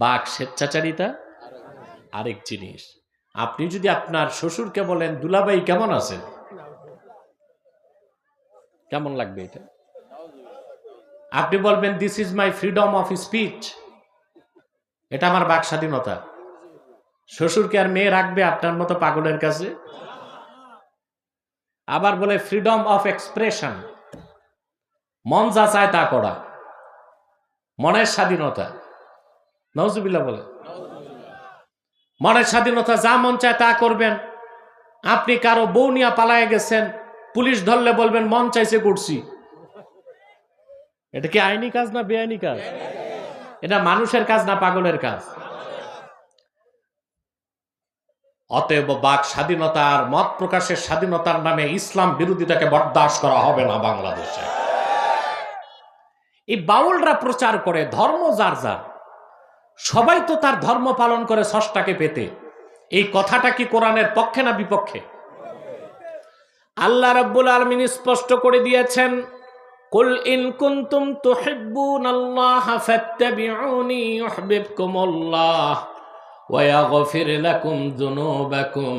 বাক স্বেচ্ছাচারিতা আরেক জিনিস। আপনি যদি আপনার শ্বশুরকে বলেন দুলাভাই কেমন আছেন, কেমন লাগবে এটা? আপনি বলবেন this is my freedom of speech, এটা আমার বাক স্বাধীনতা। শ্বশুরকে আর মেয়ে রাখবে আপনার মতো পাগলের কাছে? আবার বলে ফ্রিডম অফ এক্সপ্রেশন, মন যা চায় তা করা, মনের স্বাধীনতা। নাউজুবিল্লাহ বলে, মনের স্বাধীনতা, যা মন চায় তা করবেন। আপনি কারো বউ নিয়ে পালায়ে গেছেন, পুলিশ ধরলে বলবেন মন চাইছে করছি। এটা কি আইনি কাজ না বেআইনি কাজ? এটা মানুষের কাজ না পাগলের কাজ? অতএব বাক স্বাধীনতা আর মত প্রকাশের স্বাধীনতার নামে ইসলাম বিরোধিতাকে বরদাস্ত করা হবে না বাংলাদেশে। এই বাউলরা প্রচার করে ধর্ম যার যার, সবাই তো তার ধর্ম পালন করে স্রষ্টাকে পেতে। এই কথাটা কি কোরআনের পক্ষে না বিপক্ষে? আল্লাহ রাব্বুল আলামিন স্পষ্ট করে দিয়েছেন, কুল ইন কুনতুম তুহিব্বুনাল্লাহা ফাত্তাবিউনি ইউহিব্বুকুমুল্লাহ ওয়া ইয়াগফির লাকুম যুনুবাকুম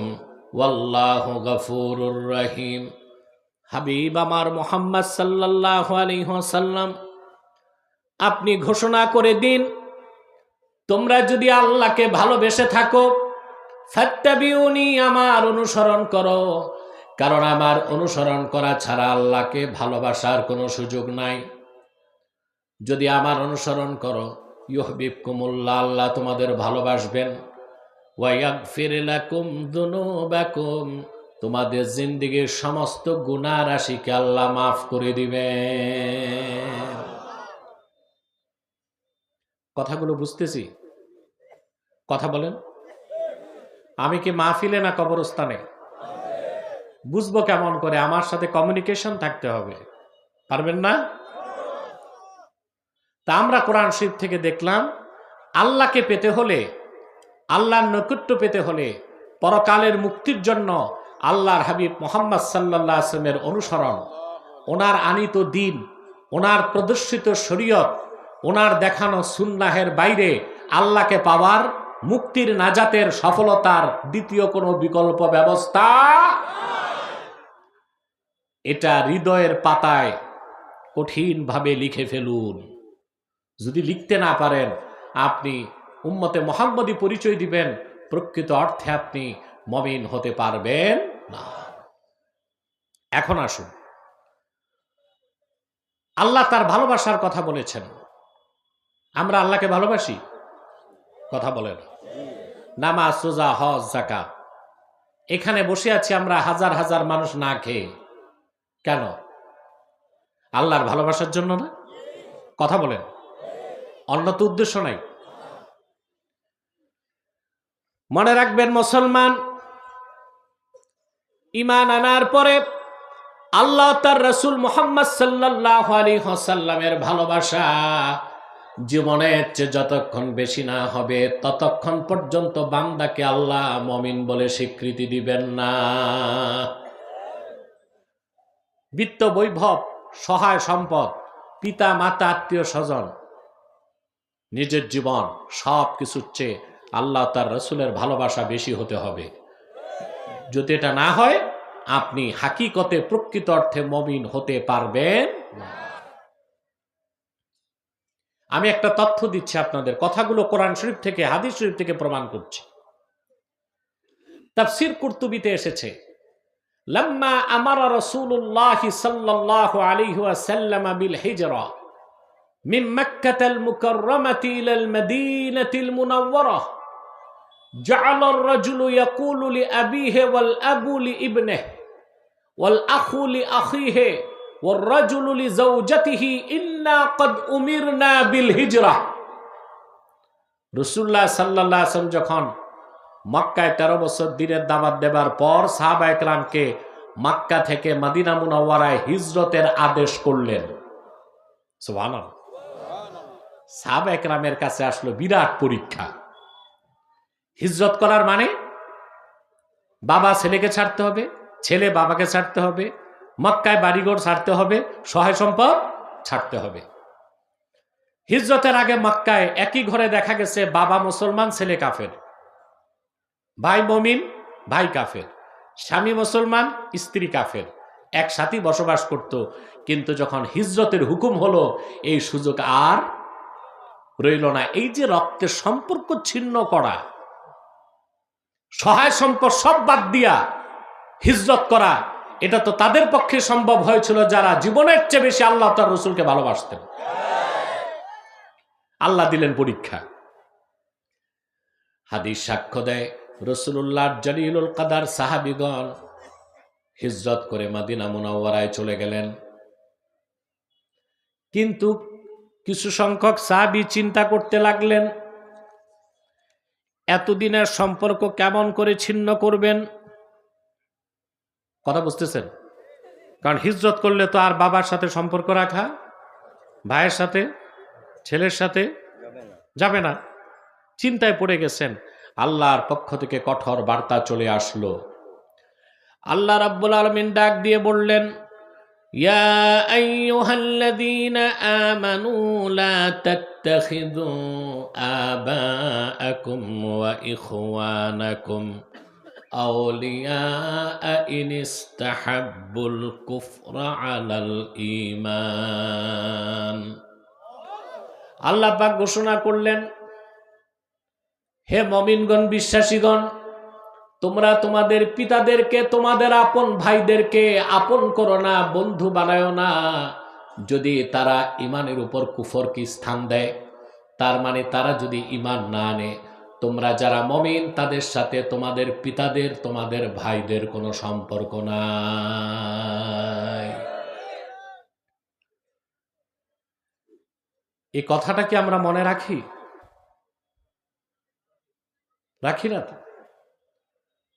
ওয়াল্লাহু গফুরুর রহিম। হাবিব আমার মুহাম্মদ সাল্লাল্লাহু আলাইহি ওয়াসাল্লাম, আপনি ঘোষণা করে দিন, তোমরা যদি আল্লাহকে ভালোবেসে থাকো, ফাত্তাবিউনি, আমার অনুসরণ করো, কারণ আমার অনুসরণ করা ছাড়া আল্লাহকে ভালোবাসার কোনো সুযোগ নাই। যদি আমার অনুসরণ করো, ইউহিব্বুকুমুল্লাহ, আল্লাহ তোমাদের ভালোবাসবেন, ওয়া ইয়াগফির লাকুম যুনুবাকুম, তোমাদের জিন্দেগীর সমস্ত গুনাহ রাশিকে আল্লাহ মাফ করে দিবেন। কথাগুলো বুঝতেছি? কথা বলেন। আমি কি মাহফিলে না কবরস্থানে? বুঝবো কেমন করে? আমার সাথে কমিউনিকেশন থাকতে হবে, পারবেন না? তা আমরা কোরআন শরীফ থেকে দেখলাম, আল্লাহকে পেতে হলে, আল্লাহর নৈকট্য পেতে হলে, পরকালের মুক্তির জন্য আল্লাহর হাবিব মুহাম্মদ সাল্লাল্লাহু আলাইহি ওয়াসাল্লামের অনুসরণ, ওনার আনিত দ্বীন, ওনার প্রদর্শিত শরীয়ত, ওনার দেখানো সুন্নাহের বাইরে আল্লাহকে পাওয়ার, মুক্তির, নাজাতের, সফলতার দ্বিতীয় কোনো বিকল্প ব্যবস্থা, এটা হৃদয়ের পাতায় কঠিনভাবে লিখে ফেলুন। যদি লিখতে না পারেন, আপনি উম্মতে মুহাম্মদী পরিচয় দিবেন, প্রকৃত অর্থে আপনি মুমিন হতে পারবেন না। এখন আসুন, আল্লাহ তার ভালোবাসার কথা বলেছেন। আমরা আল্লাহকে ভালোবাসি? কথা বলেন। নামাজ, রোজা, হজ, যাকাত, এখানে বসে আছি আমরা হাজার হাজার মানুষ না খেয়ে। কেন? আল্লাহর ভালোবাসার জন্য না? কথা বলেন। অন্য তো উদ্দেশ্য নাই। মনে রাখবেন মুসলমান, ঈমান আনার পরে আল্লাহ তার রাসূল মুহাম্মদ সাল্লাল্লাহু আলাইহি ওয়াসাল্লামের ভালোবাসা জীবনের চেয়ে যতক্ষণ বেশি না হবে, ততক্ষণ পর্যন্ত বান্দাকে আল্লাহ মুমিন বলে স্বীকৃতি দিবেন না। বিত্ত, বৈভব, সহায় সম্পদ, পিতা মাতা, আত্মীয় স্বজন, নিজের জীবন, সব কিছুর চেয়ে আল্লাহ তার রাসূলের ভালোবাসা বেশি হতে হবে। যদি এটা না হয়, আপনি হাকিকতে প্রকৃত অর্থে মুমিন হতে পারবেন না। আমি একটা তথ্য দিচ্ছি আপনাদের, কথাগুলো কোরআন শরীফ থেকে, হাদিস শরীফ থেকে প্রমাণ করছি। তাফসীর কুরতুবীতে এসেছে, লাম্মা আমারা রাসূলুল্লাহ সাল্লাল্লাহু আলাইহি ওয়াসাল্লাম বিল হিজরা মিন মক্কাতাল মুকাররামাতি ইলাল মাদিনাতিল মুনাওয়ারাহ জাআলা আর-রাজুলু ইয়াকুলু লিআবিহি ওয়াল আবু লিইবনিহি ওয়াল আখু লিআখিহি ওয়ার রাজুলু লিজাওজাতিহি ইন্না ক্বাদ উমিরনা বিল হিজরা। রাসূলুল্লাহ সাল্লাল্লাহু আলাইহি ওয়াসাল্লাম যখন মক্কায় 13 বছর দিনের দাওয়াত দেবার পর সাহাবায়ে কেরামকে মক্কা থেকে মদিনা মুনাওয়ারায় হিজরতের আদেশ করলেন। সুবহানাল্লাহ। সাহাবায়ে কেরামের কাছে আসলো বিরাট পরীক্ষা। হিজরত করার মানে বাবা ছেলেকে ছাড়তে হবে, ছেলে বাবাকে ছাড়তে হবে, মক্কায় বাড়িঘর ছাড়তে হবে, সহায় সম্পদ ছাড়তে হবে। হিজরতের আগে মক্কায় একই ঘরে দেখা গেছে বাবা মুসলমান, ছেলে কাফের, ভাই মুমিন, ভাই কাফের, স্বামী মুসলমান, স্ত্রী কাফের, একসাথেই বসবাস করত। কিন্তু যখন হিজরতের হুকুম হলো, এই সুযোগ আর রইল না। এই যে রক্তের সম্পর্ক ছিন্ন করা, সহায় সম্পদ সব বাদ দিয়া হিজরত করা, এটা তো তাদের পক্ষে সম্ভব হয়েছিল যারা জীবনের চেয়ে বেশি আল্লাহ তার রসুলকে ভালোবাসতেন। আল্লাহ দিলেন পরীক্ষা। হাদিস সাক্ষ্য দেয়, রাসূলুল্লাহ জলিলুল কদর সাহাবীগণ হিজরত করে মদিনা মুনাওয়ারায় চলে গেলেন। কিন্তু কিছু সংখ্যক সাহাবী চিন্তা করতে লাগলেন, এতদিনের সম্পর্ক কেমন করে ছিন্ন করবেন। কথা বুঝতেছেন? কারণ হিজরত করলে তো আর বাবার সাথে সম্পর্ক রাখা, ভাইয়ের সাথে, ছেলের সাথে যাবে না। চিন্তায় পড়ে গেছেন। আল্লাহর পক্ষ থেকে কঠোর বার্তা চলে আসলো। আল্লাহ রাব্বুল আলামিন ডাক দিয়ে বললেন, ইয়া আইয়ুহাল্লাযীনা আমানু লা তাত্তাখিযু আবাআকুম ওয়া ইখওয়ানাকুম আউলিয়া ইন ইসতাহাব্বুল কুফরা আলাল ঈমান। আল্লাহ পাক ঘোষণা করলেন, হে মুমিনগণ, বিশ্বাসীগণ, তোমরা তোমাদের পিতাদেরকে, তোমাদের আপন ভাইদেরকে আপন করো না, বন্ধু বানায়ো না, যদি তারা ইমানের উপর কুফরকে স্থান দেয়। তার মানে তারা যদি ইমান না আনে, তোমরা যারা মুমিন তাদের সাথে তোমাদের পিতাদের, তোমাদের ভাইদের কোনো সম্পর্ক নাই। এই কথাটা কি আমরা মনে রাখি? রাখি না তো।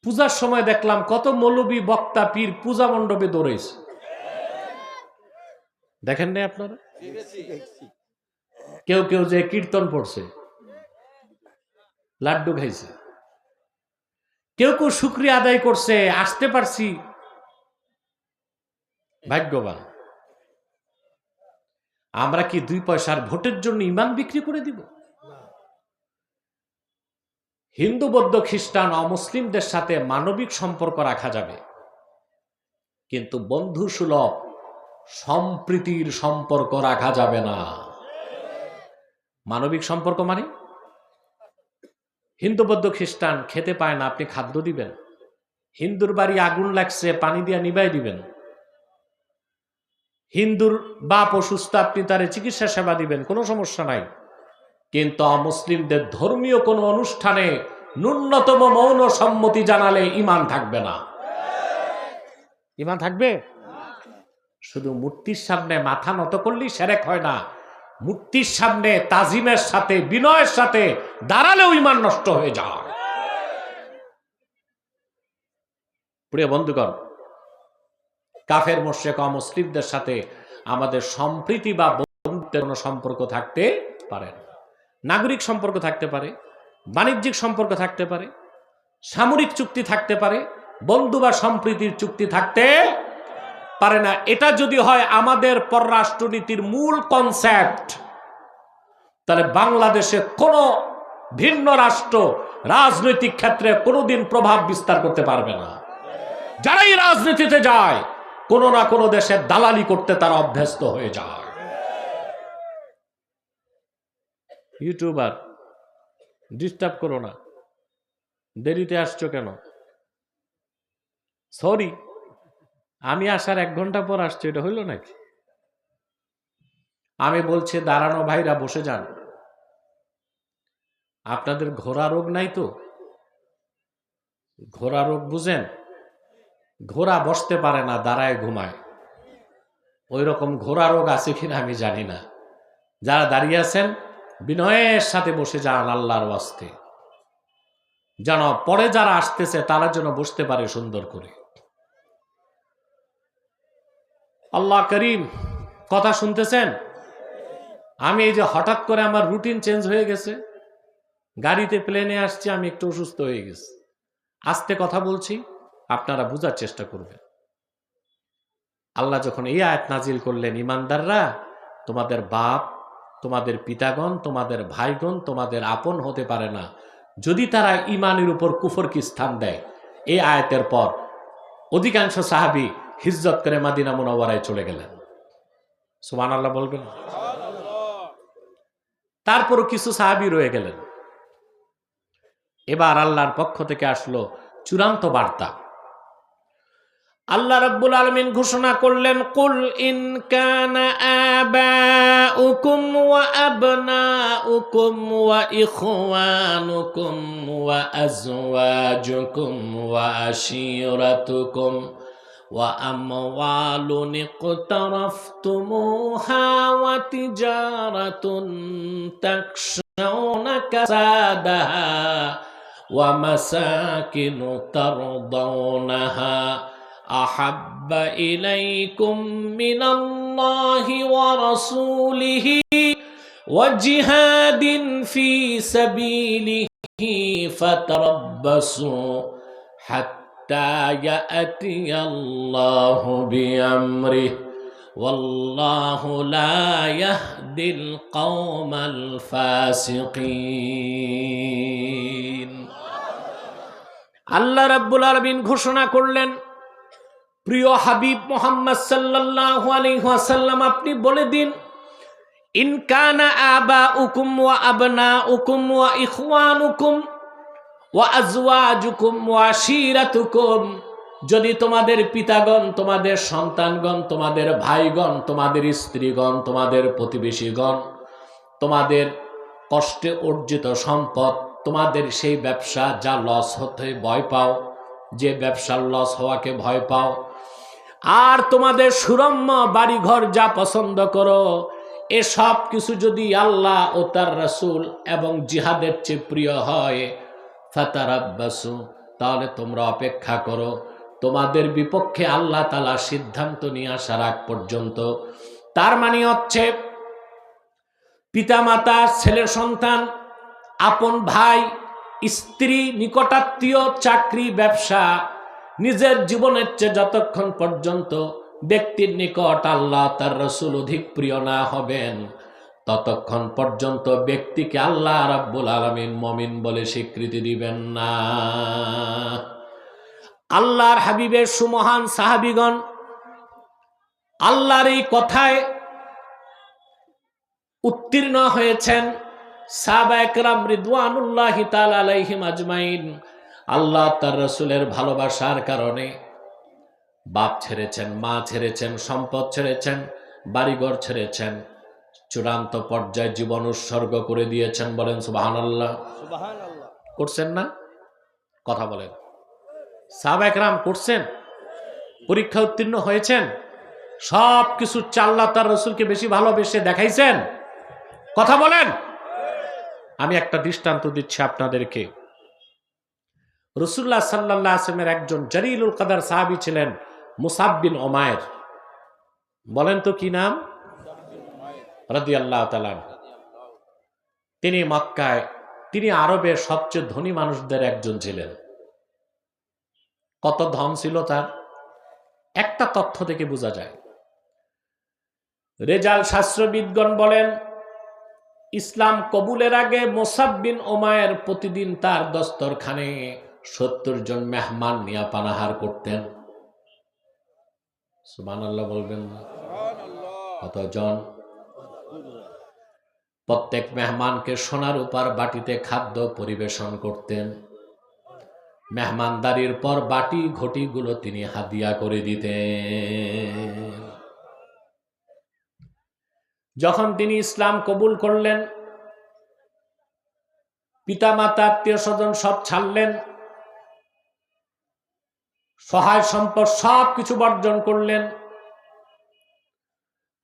পূজার সময় দেখলাম কত মৌলবী, বক্তা, পীর পূজা মণ্ডপে দৌড়েছে। দেখেন নাই আপনারা? কেউ কেউ যে কীর্তন পড়ছে, লাড্ডু খাইছে, কেউ কেউ শুকরিয়া আদায় করছে, আসতে পারছি, ভাগ্যবান। আমরা কি 2 পয়সার ভোটের জন্য ইমান বিক্রি করে দিব? হিন্দু, বৌদ্ধ, খ্রিস্টান, অমুসলিমদের সাথে মানবিক সম্পর্ক রাখা যাবে, কিন্তু বন্ধুসুলভ সম্প্রীতির সম্পর্ক রাখা যাবে না। মানবিক সম্পর্ক মানে হিন্দু, বৌদ্ধ, খ্রিস্টান খেতে পায় না, আপনি খাদ্য দিবেন। হিন্দুর বাড়ি আগুন লাগছে, পানি দিয়া নিবাই দিবেন। হিন্দুর বাপ অসুস্থ, আপনি তারে চিকিৎসা সেবা দিবেন, কোনো সমস্যা নাই। কিন্তু অমুসলিমদের ধর্মীয় কোনো অনুষ্ঠানে ন্যূনতম মৌন সম্মতি জানালে ঈমান থাকবে না। ঈমান থাকবে? শুধু মূর্তির সামনে মাথা নত করলেই শিরক হয় না, মূর্তির সামনে তাজিমের সাথে, বিনয়ের সাথে দাঁড়ালেও ঈমান নষ্ট হয়ে যায়। প্রিয় বন্ধুগণ, কাফের মুশরিক অমুসলিমদের সাথে আমাদের সম্প্রীতি বা বন্ধুত্বের কোনো সম্পর্ক থাকতে পারে না। নাগরিক সম্পর্ক থাকতে পারে, বাণিজ্যিক সম্পর্ক থাকতে পারে, সামরিক চুক্তি থাকতে পারে, বন্ধু বা সম্প্রীতির চুক্তি থাকতে পারে না। এটা যদি হয় আমাদের পররাষ্ট্রনীতির মূল কনসেপ্ট, তাহলে বাংলাদেশে কোনো ভিন্ন রাষ্ট্র রাজনৈতিক ক্ষেত্রে কোনোদিন প্রভাব বিস্তার করতে পারবে না। যারাই রাজনীতিতে যায়, কোনো না কোনো দেশের দালালি করতে তারা অভ্যস্ত হয়ে যায়। ইউটিউবার, ডিস্টার্ব করো না, দেরিতে আসছো কেন? সরি, আমি আসার 1 ঘন্টা পর আসছি, এটা হইল নাকি? আমি বলছি দাঁড়ানো ভাইরা বসে যান। আপনাদের ঘোড়া রোগ নাই তো? ঘোড়া রোগ বুঝেন? ঘোড়া বসতে পারে না, দাঁড়ায় ঘুমায়। ওই রকম ঘোড়া রোগ আছে কিনা আমি জানি না। যারা দাঁড়িয়ে আছেন বিনয়ের সাথে বসে যান আল্লাহর ওয়াস্তে, যেন পরে যারা আসতেছে তারা যেন বসতে পারে সুন্দর করে। আল্লাহ করিম, কথা শুনতেছেন? আমি এই যে হঠাৎ করে আমার রুটিন চেঞ্জ হয়ে গেছে, গাড়িতে প্লেনে আসছি, আমি একটু অসুস্থ হয়ে গেছি, আস্তে কথা বলছি, আপনারা বোঝার চেষ্টা করবেন। আল্লাহ যখন এই আয়াত নাজিল করলেন, ইমানদাররা তোমাদের বাপ, তোমাদের পিতাগণ, তোমাদের ভাইগণ তোমাদের আপন হতে পারে না যদি তারা ঈমানের উপর কুফরকে স্থান দেয়। এই আয়াতের পর অধিকাংশ সাহাবী হিজরত করে মদিনা মুনাওয়ারায় চলে গেলেন। সুবহানাল্লাহ বলবেন। তারপরও কিছু সাহাবী রয়ে গেলেন। এবার আল্লাহর পক্ষ থেকে আসলো চূড়ান্ত বার্তা। আল্লাহ রাব্বুল আলামিন ঘোষণা করলেন, কুল ইন কানা আবাউকুম ওয়া আবনাউকুম ওয়া ইখওয়ানুকুম ওয়া আজওয়াজুকুম ওয়া আশীরাতুকুম ওয়া আমওয়ালুন ইকতারাফতুমুহা ওয়া তিজারাতুন তাখশাউনা কাসাদাহা ওয়া মাসাকিনু তারদাউনাহা أحب إليكم من الله ورسوله وجهاد في سبيله فتربصوا حتى يأتي الله بأمره والله لا يهدي القوم الفاسقين আল্লাহ রাব্বুল আলামিন ঘোষণা করলেন, প্রিয় হাবিব মুহাম্মদ সাল্লাল্লাহু আলাইহি ওয়াসাল্লাম, আপনি বলে দিন, ইন কানা আবাউকুম ওয়া আবনাউকুম ওয়া ইখওয়ানুকুম ওয়া আজওয়াজুকুম ওয়া আশীরাতুকুম, যদি তোমাদের পিতাগণ, তোমাদের সন্তানগণ, তোমাদের ভাইগণ, তোমাদের স্ত্রীগণ, তোমাদের প্রতিবেশীগণ, তোমাদের কষ্টে অর্জিত সম্পদ, তোমাদের সেই ব্যবসা যা লস হতে ভয় পাও, যে ব্যবসার লস হওয়াকে ভয় পাও, আর তোমাদের সুরম্য বাড়িঘর যা পছন্দ করো, এসব কিছু যদি আল্লাহ ও তার রাসূল এবং জিহাদের চেয়ে প্রিয় হয়, ফাতারাব্বাসু, তাহলে তোমরা অপেক্ষা করো তোমাদের বিপক্ষে আল্লাহ তাআলা সিদ্ধান্ত নিয়ে আসার আগ পর্যন্ত। তার মানে হচ্ছে পিতামাতা, ছেলে সন্তান, আপন ভাই, স্ত্রী, নিকটাত্মীয়, চাকরি, ব্যবসা, নিজের জীবনের চেয়ে যতক্ষণ পর্যন্ত ব্যক্তির নিকট আল্লাহ তার রাসূল অধিক প্রিয় না হবেন, ততক্ষণ পর্যন্ত ব্যক্তিকে আল্লাহ রাব্বুল আলামিন মুমিন বলে স্বীকৃতি দিবেন না। আল্লাহর হাবিবের সুমহান সাহাবীগণ আল্লাহর এই কথায় উত্তীর্ণ হয়েছেন। সাহাবায়ে কেরাম রিদওয়ানুল্লাহি তাআলা আলাইহিম আজমাইন আল্লাহ তার রাসূলের ভালোবাসার কারণে বাপ ছেড়েছেন, মা ছেড়েছেন, সম্পদ ছেড়েছেন, বাড়িঘর ছেড়েছেন, চূড়ান্ত পর্যায়ে জীবন উৎসর্গ করে দিয়েছেন। বলেন সুবহানাল্লাহ। সুবহানাল্লাহ। করছেন না? কথা বলেন। সাহাবায়ে কেরাম করছেন, পরীক্ষা উত্তীর্ণ হয়েছেন, সব কিছু আল্লাহ তার রাসূলকে বেশি ভালোবেসে দেখাইছেন। কথা বলেন। আমি একটা দৃষ্টান্ত দিচ্ছি আপনাদেরকে। রাসূলুল্লাহ সাল্লাল্লাহু আলাইহি ওয়াসাল্লামের একজন জলিলুল কদর সাহাবী ছিলেন মুসাব বিন উমাইর। বলেন তো কি নাম? রাদিয়াল্লাহু তাআলা। তিনি মক্কায়, তিনি আরবের সবচেয়ে ধনী মানুষদের একজন ছিলেন। কত ধন ছিল তার, একটা তথ্য থেকে বোঝা যায়। রেজাল শাস্ত্রবিদগণ বলেন, ইসলাম কবুলের আগে মুসাব বিন উমাইর প্রতিদিন তার দস্তরখানে 70 জন মেহমান নিয়ে পানাহার করতেন। সুবহানাল্লাহ বলবেন না? কতজন? প্রত্যেক মেহমানকে সোনার উপর বাটিতে খাদ্য পরিবেশন করতেন। মেহমানদারির পর বাটি ঘটিগুলো তিনি হাদিয়া করে দিতেন। যখন তিনি ইসলাম কবুল করলেন, পিতামাতা, আত্মীয় স্বজন সব ছাড়লেন, সহায় সম্পদ সব কিছু বর্জন করলেন।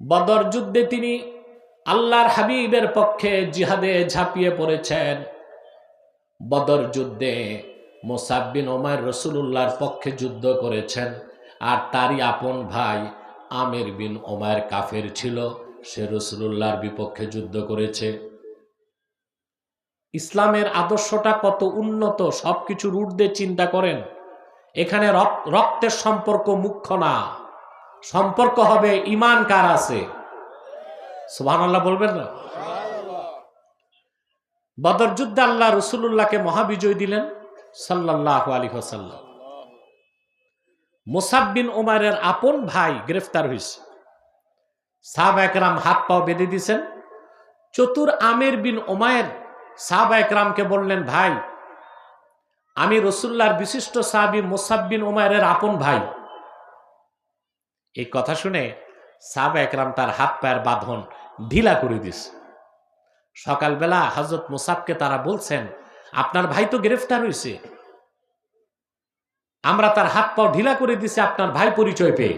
বদর যুদ্ধে তিনি আল্লাহর হাবিবের পক্ষে জিহাদে ঝাঁপিয়ে পড়েছেন। বদর যুদ্ধে মুসাব বিন উমাইর রাসূলুল্লাহর পক্ষে যুদ্ধ করেছেন, আর তারই আপন ভাই আমির বিন উমাইর কাফের ছিল, সে রাসূলুল্লাহর বিপক্ষে যুদ্ধ করেছে। ইসলামের আদর্শটা কত উন্নত, সবকিছুর ঊর্ধ্বে চিন্তা করেন। এখানে রক্তের সম্পর্ক মুখ্য না, সম্পর্ক হবে ঈমান কার আছে। সুবহানাল্লাহ বলবেন না? বদর যুদ্ধে আল্লাহ রসুল্লাহকে মহাবিজয় দিলেন সাল্লাল্লাহু আলাইহি ওয়াসাল্লাম। মুসাব বিন উমাইরের আপন ভাই গ্রেফতার হয়েছে। সাহাবা একরাম হাত পাও বেঁধে দিয়েছেন। চতুর আমির বিন উমাইর সাহাবা একরামকে বললেন, ভাই আমি রসুল্লাহর বিশিষ্ট সাহাবী মুসাব বিন উমাইরের আপন ভাই। এই কথা শুনে সাহাবা একরাম তার হাত পায়ের বাঁধন ঢিলা করে দিয়েছে। সকালবেলা হযরত মুসাবকে তারা বলছেন, আপনার ভাই তো গ্রেফতার হয়েছে, আমরা তার হাত পাও ঢিলা করে দিছি আপনার ভাই পরিচয় পেয়ে।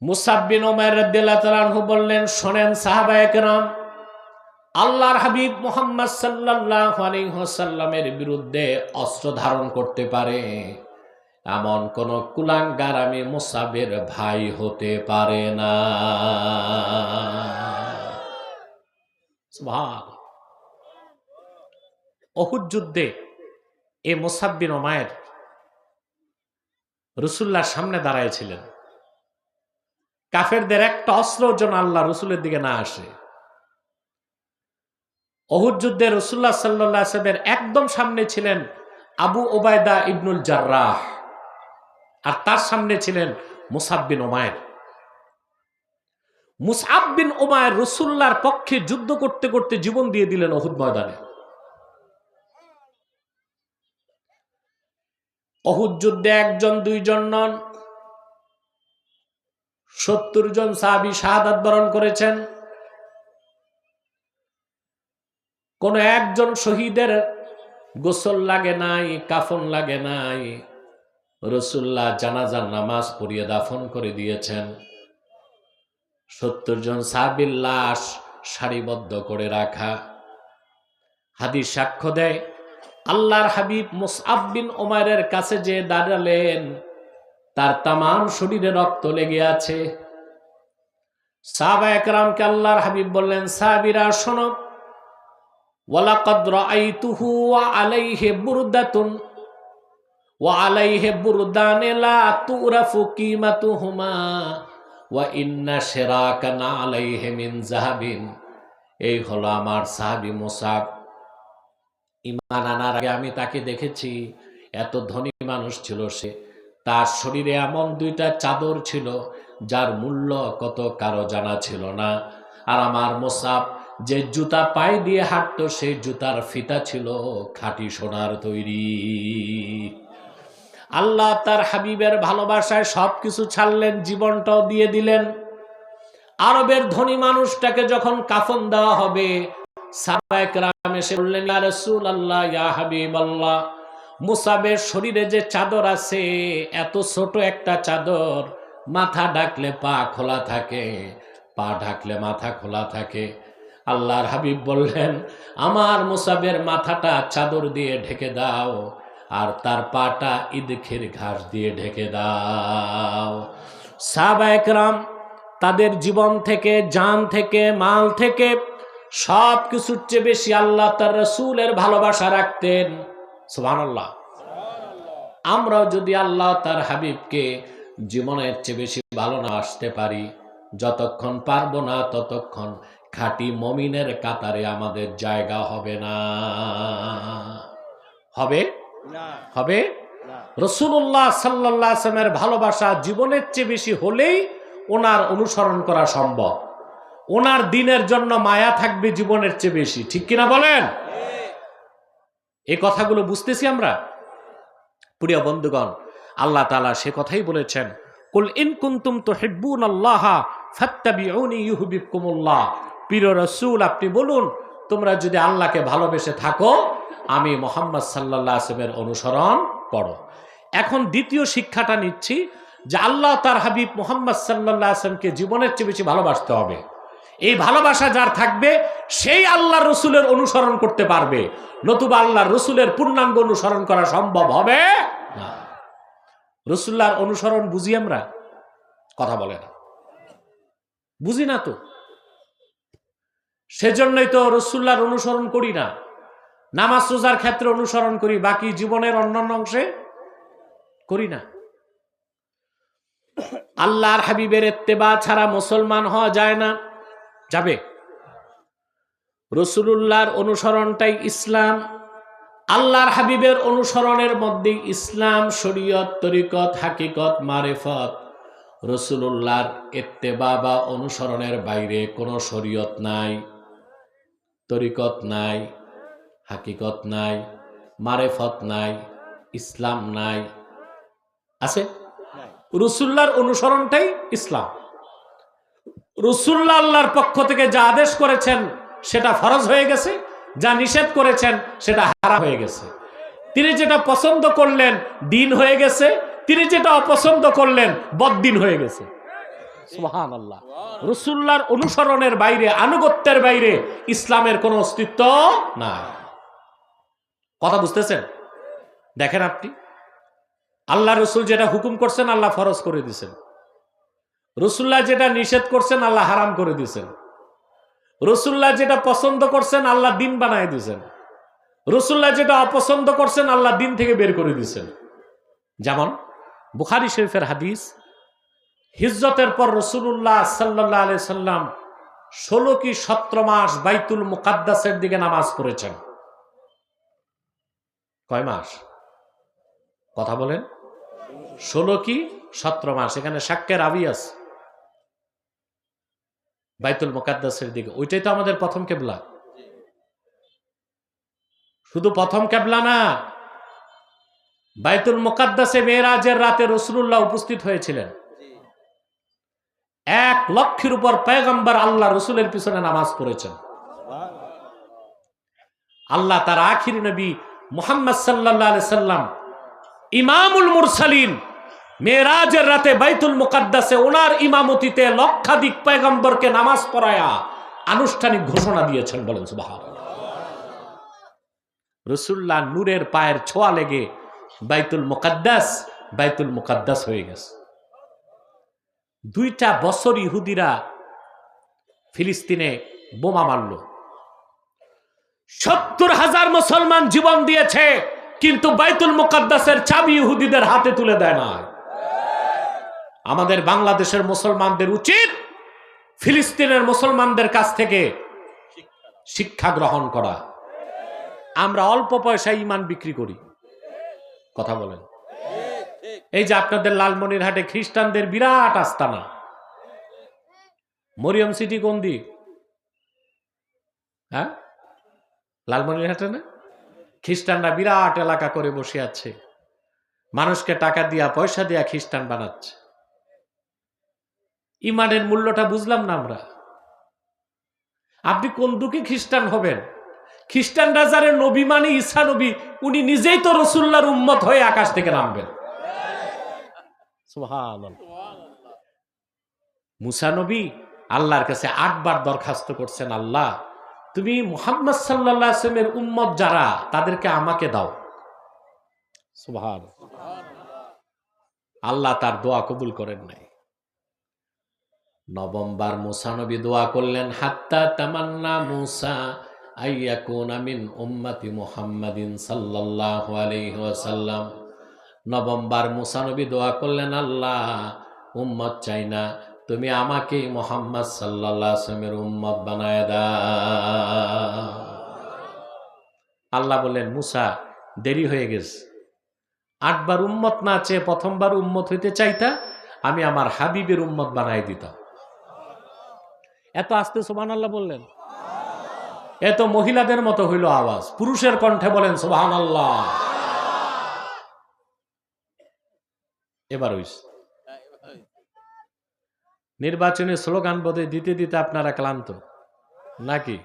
মুসাব বিন উমাইর রাদিয়াল্লাহু তাআলা আনহু বললেন, শোনেন সাহাবায়ে কেরাম, আল্লাহর হাবিব মুহাম্মদ সাল্লাল্লাহু আলাইহি ওয়াসাল্লামের বিরুদ্ধে অস্ত্র ধারণ করতে পারে এমন কোন কুলাঙ্গার আমি মুসাবের ভাই হতে পারে না। সুবহানাল্লাহ। উহুদ যুদ্ধে এই মুসাব বিন উমাইর রাসূলুল্লাহর সামনে দাঁড়ায়ছিলেন। কাফেরদের একটা অস্ত্র যেন আল্লাহ রসুলের দিকে না আসে। উহুদ যুদ্ধে রাসূলুল্লাহ সাল্লাল্লাহু আলাইহি ওয়াসাল্লামের একদম সামনে ছিলেন আবু উবাইদা ইবনুল জাররাহ, আর তার সামনে ছিলেন মুসাব বিন উমাইর। মুসআব বিন উমাইর রাসূলুল্লাহর পক্ষে যুদ্ধ করতে করতে জীবন দিয়ে দিলেন উহুদ ময়দানে। উহুদ যুদ্ধে একজন দুইজন নন, ৭০ জন সাহাবী শাহাদাত বরণ করেছেন। কোন একজন শহীদের গোসল লাগে নাই, কাফন লাগে নাই, রাসূলুল্লাহ জানাজার নামাজ পড়িয়ে দাফন করে দিয়েছেন। ৭০ জন সাহাবীর লাশ সারিবদ্ধ করে রাখা। হাদিস সাক্ষ্য দেয়, আল্লাহর হাবিব মুসআব বিন উমাইরের কাছে যে দাঁড়ালেন, তার তামাম শরীরে রক্ত লেগে আছে। সাহাবা একরামকে আল্লাহর হাবিব বললেন, সাহাবীরা শোনো, ওয়ালাকাদ রাআইতুহু ওয়া আলাইহি বুরদাতুন ওয়া আলাইহি বুরদান লা তুরাফু কিমাতুহুমা ওয়া ইন্না শিরাকান আলাইহি মিন যাহাবিন। এই হলো আমার সাহাবী মুসাব। ঈমান আনার আগে আমি তাকে দেখেছি, এত ধনী মানুষ ছিল সে। তার শরীরে এমন দুইটা চাদর ছিল যার মূল্য কত কারো জানা ছিল না। আর আমার মুসাব যে জুতা পায়ে দিয়ে হাঁটতো, সেই জুতার ফিতা ছিল খাঁটি সোনার তৈরি। আল্লাহ তার হাবিবের ভালোবাসায় সবকিছু ছাড়লেন, জীবনটাও দিয়ে দিলেন। আরবের ধনী মানুষটাকে যখন কাফন দেওয়া হবে, সাহাবায়ে কেরাম এসে বললেন, ইয়া রাসূলুল্লাহ, ইয়া হাবিবাল্লাহ, মুসাবের শরীরে যে চাদর আছে, এত ছোট একটা চাদর, মাথা ঢাকলে পা খোলা থাকে, পা ঢাকলে মাথা খোলা থাকে। আল্লাহর হাবিব বললেন, আমার মুসাবের মাথাটা চাদর দিয়ে ঢেকে দাও, আর তার পাটা ইদখির ঘাস দিয়ে ঢেকে দাও। সাহাবায়ে কেরাম তাদের জীবন থেকে, জান থেকে, মাল থেকে সব কিছুর চেয়ে বেশি আল্লাহ তার রাসূলের ভালোবাসা রাখতেন। সুবহানাল্লাহ। আমরাও যদি আল্লাহ তার হাবিবকে জীবনের চেয়ে বেশি ভালোবাসতে পারি, যতক্ষণ পারবো না ততক্ষণ খাঁটি মুমিনের কাতারে আমাদের জায়গা হবে না। হবে হবে রাসূলুল্লাহ সাল্লাল্লাহু আলাইহি ওয়াসাল্লামের ভালোবাসা জীবনের চেয়ে বেশি হলেই ওনার অনুসরণ করা সম্ভব। ওনার দিনের জন্য মায়া থাকবে জীবনের চেয়ে বেশি, ঠিক কিনা বলেন? এই কথাগুলো বুঝতেছি আমরা। প্রিয় বন্ধুগণ, আল্লাহ তাআলা সে কথাই বলেছেন, কুল ইন কুনতুম তুহিব্বুনাল্লাহা ফাত্তাবিউনি ইউহিব্বুকুমুল্লাহ। প্রিয় রাসূল, আপনি বলুন, তোমরা যদি আল্লাহকে ভালোবেসে থাকো, আমি মুহাম্মদ সাল্লাল্লাহু আলাইহি ওয়াসাল্লামের অনুসরণ করো। এখন দ্বিতীয় শিক্ষাটা নিচ্ছি যে আল্লাহ তার হাবিব মুহাম্মদ সাল্লাল্লাহু আলাইহি ওয়াসাল্লামকে জীবনের চেয়ে বেশি ভালোবাসতে হবে। এই ভালোবাসা যার থাকবে, সেই আল্লাহর রসুলের অনুসরণ করতে পারবে, নতুবা আল্লাহর রসুলের পূর্ণাঙ্গ অনুসরণ করা সম্ভব হবে না। রসুল্লাহর অনুসরণ বুঝি আমরা? কথা বলে না, বুঝি না তো। সেজন্যই তো রসুল্লাহর অনুসরণ করি না। নামাজ রোজার ক্ষেত্রে অনুসরণ করি, বাকি জীবনের অন্যান্য অংশে করি না। আল্লাহর হাবিবের ইত্তেবা ছাড়া মুসলমান হওয়া যায় না। যাবে? রাসূলুল্লাহর অনুসরণটাই ইসলাম। আল্লাহর হাবিবের অনুসরণের মধ্যে ইসলাম, শরীয়ত, তরিকত, হাকিকত, মারিফত। রাসূলুল্লাহর ইত্তেবা বা অনুসরণের বাইরে কোনো শরীয়ত নাই, তরিকত নাই, হাকিকত নাই, মারিফত নাই, ইসলাম নাই। আছে? রাসূলুল্লাহর অনুসরণটাই ইসলাম। রাসূলুল্লাহ আল্লাহর পক্ষ থেকে যা আদেশ করেছেন সেটা ফরজ হয়ে গেছে, যা নিষেধ করেছেন সেটা হারাম হয়ে গেছে। তিনি যেটা পছন্দ করলেন দিন হয়ে গেছে, তিনি যেটা অপছন্দ করলেন বদ্দিন হয়ে গেছে। সুবহানাল্লাহ। রাসূলুল্লাহর অনুসরণের বাইরে, আনুগত্যের বাইরে ইসলামের কোনো অস্তিত্ব নাই। কথা বুঝতেছেন? দেখেন আপনি, আল্লাহ রসুল যেটা হুকুম করছেন আল্লাহ ফরজ করে দিয়েছেন, রাসূলুল্লাহ যেটা নিষেধ করছেন আল্লাহ হারাম করে দিয়েছেন, রাসূলুল্লাহ যেটা পছন্দ করছেন আল্লাহ দিন বানায় দিয়েছেন, রাসূলুল্লাহ যেটা অপছন্দ করছেন আল্লাহ দিন থেকে বের করে দিয়েছেন। যেমন বুখারী শরীফের হাদিস, হিজরতের পর রাসূলুল্লাহ সাল্লাল্লাহু আলাইহি সাল্লাম 16 কি 17 মাস বাইতুল মুকাদ্দাসের দিকে নামাজ পড়েছেন। কয় মাস? কথা বলেন। 16 কি 17 মাস। এখানে সাক্ষ্যের রাবী আছে। বাইতুল মুকাদ্দাসের দিকে, ওইটাই তো আমাদের প্রথম কিবলা। শুধু প্রথম কিবলা না, বাইতুল মুকাদ্দাসে মেরাজের রাতে রাসূলুল্লাহ উপস্থিত হয়েছিলেন। 1 লক্ষের উপর পয়গম্বর আল্লাহ রসুলের পিছনে নামাজ পড়েছেন। আল্লাহ তার আখির নবী মুহাম্মদ সাল্লাল্লাহু আলাইহি সাল্লাম, ইমামুল মুরসালিন, মেরাজের রাতে বাইতুল মুকাদ্দাসে ওনার ইমামতিতে লক্ষাধিক পয়গম্বরকে নামাজ পড়ায়া আনুষ্ঠানিক ঘোষণা দিয়েছেন। বলেন সুবহানাল্লাহ। রাসূলুল্লাহ নূরের পায়ের ছোঁয়া লেগে বাইতুল মুকাদ্দাস হয়ে গেছে। 2টা বছর ইহুদিরা ফিলিস্তিনে বোমা মারল। 70,000 মুসলমান জীবন দিয়েছে, কিন্তু বাইতুল মুকাদ্দাসের চাবি ইহুদিদের হাতে তুলে দেয় না। আমাদের বাংলাদেশের মুসলমানদের উচিত ফিলিস্তিনের মুসলমানদের কাছ থেকে শিক্ষা গ্রহণ করা। আমরা অল্প পয়সায় ঈমান বিক্রি করি। কথা বলেন। এই যে আপনাদের লালমনিরহাটে খ্রিস্টানদের বিরাট আস্তানা, মরিয়ম সিটি কোন দিক? হ্যাঁ, লালমনিরহাটে না? খ্রিস্টানরা বিরাট এলাকা করে বসে আছে, মানুষকে টাকা দিয়া, পয়সা দিয়া খ্রিস্টান বানাচ্ছে। ইমানের মূল্যটা বুঝলাম না আমরা। আপনি কোন দুঃখে খ্রিস্টান হবেন? খ্রিস্টানরা যারে নবী মানে ঈসা নবী, উনি নিজেই তো রাসূলুল্লাহর উম্মত হয়ে আকাশ থেকে নামবেন। সুবহানাল্লাহ। মুসা নবী আল্লাহর কাছে 8 বার দরখাস্ত করছেন, আল্লাহ তুমি মুহাম্মদ সাল্লাল্লাহু আলাইহি ওয়াসাল্লামের উম্মত যারা, তাদেরকে আমাকে দাও। সুবহানাল্লাহ। আল্লাহ তার দোয়া কবুল করেন নাই। 9ম বার মুসা নবী দোয়া করলেন, হাত্তা তামান্না মুসা আইয়াকুনা মিন উম্মতি মুহাম্মাদিন সাল্লাল্লাহু আলাইহি ওয়াসাল্লাম। 9ম বার মুসা নবী দোয়া করলেন, আল্লাহ উম্মত চাই না, তুমি আমাকে মুহাম্মদ সাল্লাল্লাহু আলাইহি ওয়াসাল্লামের উম্মত বানায় দাও। আল্লাহ বললেন, মুসা দেরি হয়ে গেছে, 8 বার উম্মত না চেয়ে 1ম বার উম্মত হইতে চাইতা, আমি আমার হাবিবের উম্মত বানাই দিতাম। এত আস্তে সুবহানাল্লাহ বললেন। এত মহিলাদের মতো হইল আওয়াজ, পুরুষের কণ্ঠে বলেন সুবহানাল্লাহ। এবার হইছে। নির্বাচনী স্লোগান বোধে দিতে দিতে আপনারা ক্লান্ত নাকি?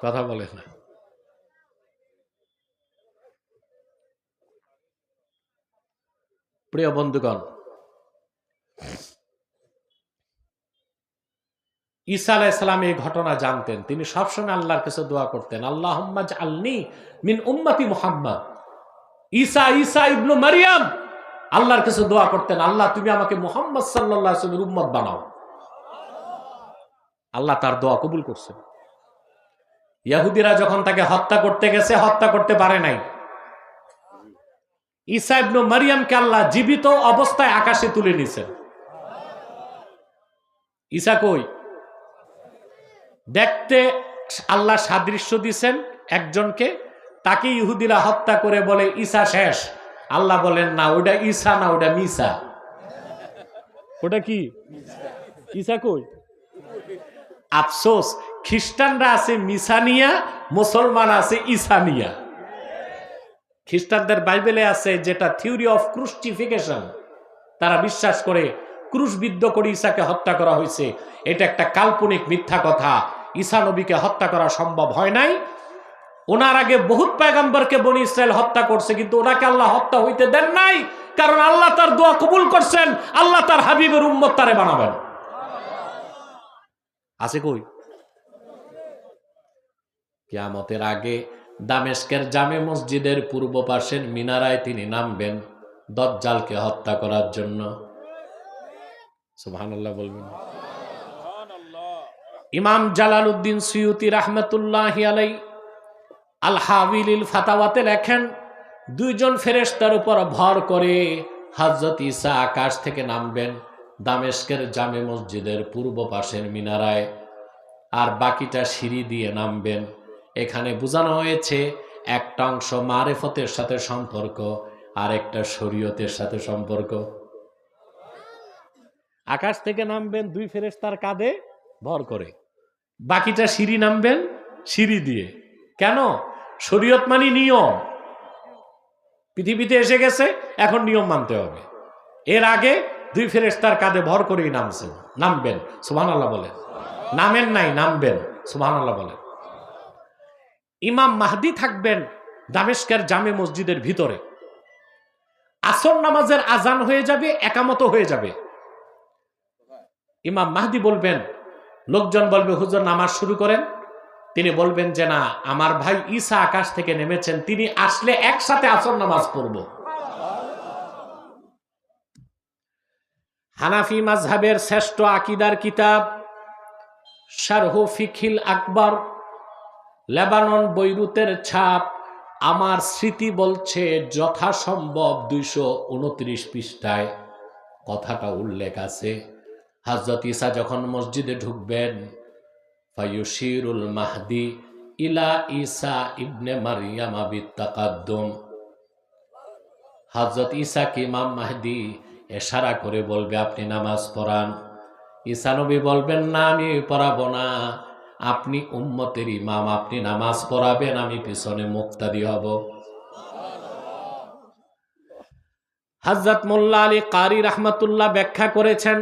কথা বলে না। প্রিয় বন্ধুগণ, ঈসা আলাইহিস সালাম এই ঘটনা জানতেন। তিনি সবসময় আল্লাহর কাছে দোয়া করতেন, আল্লাহুম্মা জাআলনি মিন উম্মতি মুহাম্মদ। ঈসা ইবনে মারইয়াম আল্লাহর কাছে দোয়া করতেন, আল্লাহ তুমি আমাকে মুহাম্মদ সাল্লাল্লাহু আলাইহি ওয়াসাল্লামের উম্মত বানাও। আল্লাহ তার দোয়া কবুল করছেন। ইহুদিরা যখন তাকে হত্যা করতে গেছে, হত্যা করতে পারে নাই। ঈসা ইবনে মারইয়ামকে আল্লাহ জীবিত অবস্থায় আকাশে তুলে নিয়েছেন। ঈসা কই? দেখতে আল্লাহ সাদৃশ্য দিছেন একজনকে, তাকে ইহুদিরা হত্যা করে বলে ঈসা শেষ। আল্লাহ বলেন না, ওটা ঈসা না, ওটা মিসা। ওটা কি? ঈসা কই? আফসোস, খ্রিস্টানরা আছে মিসানিয়া, মুসলমান আছে ঈসানিয়া। খ্রিস্টানদের বাইবেলে আছে যেটা থিওরি অফ ক্রুসিফিকেশন, তারা বিশ্বাস করে ক্রুশবিদ্ধ করে ঈসাকে হত্যা করা হয়েছে। এটা একটা কাল্পনিক মিথ্যা কথা। ঈসা নবীকে হত্যা করা সম্ভব হয় নাই। ওনার আগে বহুত পয়গম্বরকে বনি ইসরায়েল হত্যা করছে, কিন্তু ওনাকে আল্লাহ হত্যা হইতে দেন নাই, কারণ আল্লাহ তার দোয়া কবুল করছেন। আল্লাহ তার হাবিবের উম্মত তারে বানাবেন। আছে কই? কিয়ামতের আগে দামেস্কের জামে মসজিদের পূর্ব পাশের মিনারায় তিনি নামবেন দাজ্জালকে হত্যা করার জন্য। সুবহানাল্লাহ বলবেন। ইমাম জালালউদ্দিন সুয়ুতি রাহমাতুল্লাহি আলাইহি আল হাবিলিল ফাতাওয়াতে লেখেন, দুইজন ফেরেশতার উপর ভর করে হযরত ঈসা আকাশ থেকে নামবেন দামেস্কের জামে মসজিদের পূর্ব পাশের মিনারায়, আর বাকিটা সিঁড়ি দিয়ে নামবেন। এখানে বোঝানো হয়েছে একটা অংশ মারেফতের সাথে সম্পর্ক, আর একটা শরীয়তের সাথে সম্পর্ক। আকাশ থেকে নামবেন দুই ফেরেশতার কাঁধে ভর করে, বাকিটা সিঁড়ি নামবেন সিঁড়ি দিয়ে। কেন? শরীয়ত মানে নিয়ম। পৃথিবীতে এসে গেছে, এখন নিয়ম মানতে হবে। এর আগে দুই ফেরেশতার কাঁধে ভর করেই নামবেন। সুবহানাল্লাহ বলেন। নামেন নাই, নামবেন। সুবহানাল্লাহ বলেন। ইমাম মাহদি থাকবেন দামেস্কের জামে মসজিদের ভিতরে। আসর নামাজের আজান হয়ে যাবে, একামত হয়ে যাবে। ইমাম মাহদি বলবেন, লোকজন বলবে হুজুর নামাজ শুরু করেন। তিনি বলবেন যে না, আমার ভাই ঈসা আকাশ থেকে নেমেছেন, তিনি আসলে একসাথে আসর নামাজ পড়ব। হানাফি মাযহাবের শ্রেষ্ঠ আকীদার কিতাব শারহ ফিকহিল আকবর, লেবানন বৈরুতের ছাপ, আমার স্মৃতি বলছে যথাসম্ভব 229 পৃষ্ঠায় কথাটা উল্লেখ আছে। হযরত ঈসা যখন মসজিদে ঢুকবেন, ফায়ুশিরুল মাহদি ইলা ঈসা ইবনে মারইয়াম বিত্তাকাদ্দুম, হযরত ঈসাকে ইমাম মাহদি ইশারা করে বলবে আপনি নামাজ পড়ান। ঈসা নবী বলবেন না, আমি পড়াবো না, আপনি উম্মতের ইমাম, আপনি নামাজ পড়াবেন, আমি পিছনে মুক্তাদি হব। হযরত মোল্লা আলী কারি রাহমাতুল্লাহ ব্যাখ্যা করেছেন,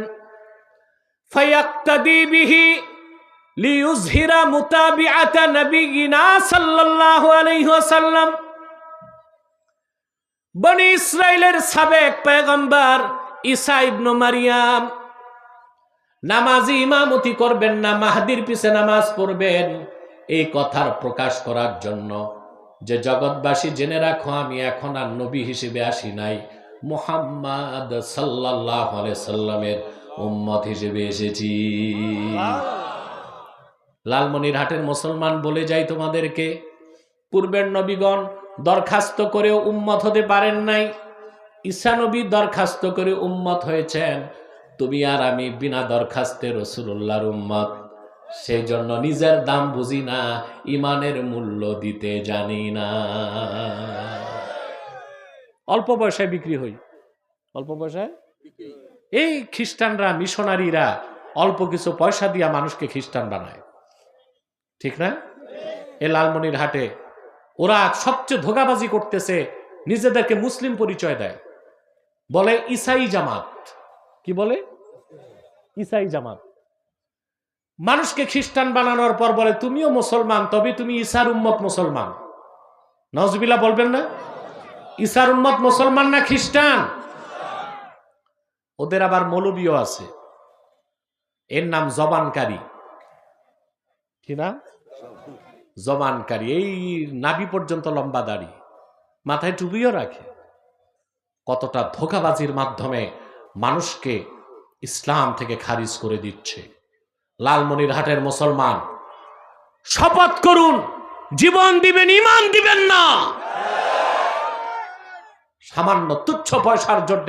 ফায়াক্তাদি বিহি লিইউযহিরা মুতাবিআতা নবিয়িনা সাল্লাল্লাহু আলাইহি ওয়াসাল্লাম। বনি ইসরাইলের সাবেক পয়গম্বর ঈসা ইবনে মারইয়াম নামাজি ইমামতি করবেন না, মাহদির পিছে নামাজ পড়বেন। এই কথার প্রকাশ করার জন্য যে জগৎবাসী জেনে রাখো, আমি এখন আর নবী হিসেবে আসি নাই, মুহাম্মদ সাল্লাল্লাহু আলাইহি সাল্লামের উম্মত হিসেবে এসেছি। লালমনিরহাটের মুসলমান বলে যাই তোমাদেরকে, পূর্বের নবীগণ দরখাস্ত করেও উম্মত হতে পারেন নাই, ঈসা নবী দরখাস্ত করে উম্মত হয়েছেন। তুমি আর আমি বিনা দরখাস্তে রাসূলুল্লাহর উম্মত। সেই জন্য নিজের দাম বুঝি না, ইমানের মূল্য দিতে জানি না। অল্প পয়সায় বিক্রি হই, অল্প পয়সায়। এই খ্রিস্টানরা, মিশনারিরা অল্প কিছু পয়সা দিয়া মানুষকে খ্রিস্টান বানায়, ঠিক না? এ লালমনিরহাটে ওরা সবচেয়ে ধোঁকাবাজি করতেছে, নিজেদেরকে মুসলিম পরিচয় দেয়, বলে ঈসাই জামাত। কি বলে? ঈসাই জামাত। মানুষকে খ্রিস্টান বানানোর পর বলে তুমিও মুসলমান, তবে তুমি ঈসার উম্মত মুসলমান। নাউজুবিল্লাহ বলবেন না? ঈসার উম্মত মুসলমান না খ্রিস্টান? ওদের আবার মৌলবীও আছে, এর নাম জবানকারী। কি নাম? জবানকারী। এই নাভি পর্যন্ত লম্বা দাড়ি, মাথায় টুপিও রাখে। কতটা ধোঁকাবাজির মাধ্যমে মানুষকে ইসলাম থেকে খারিজ করে দিচ্ছে। লালমনিরহাটের মুসলমান, শপথ করুন জীবন দিবেন, ঈমান দিবেন না। সামান্য তুচ্ছ পয়সার জন্য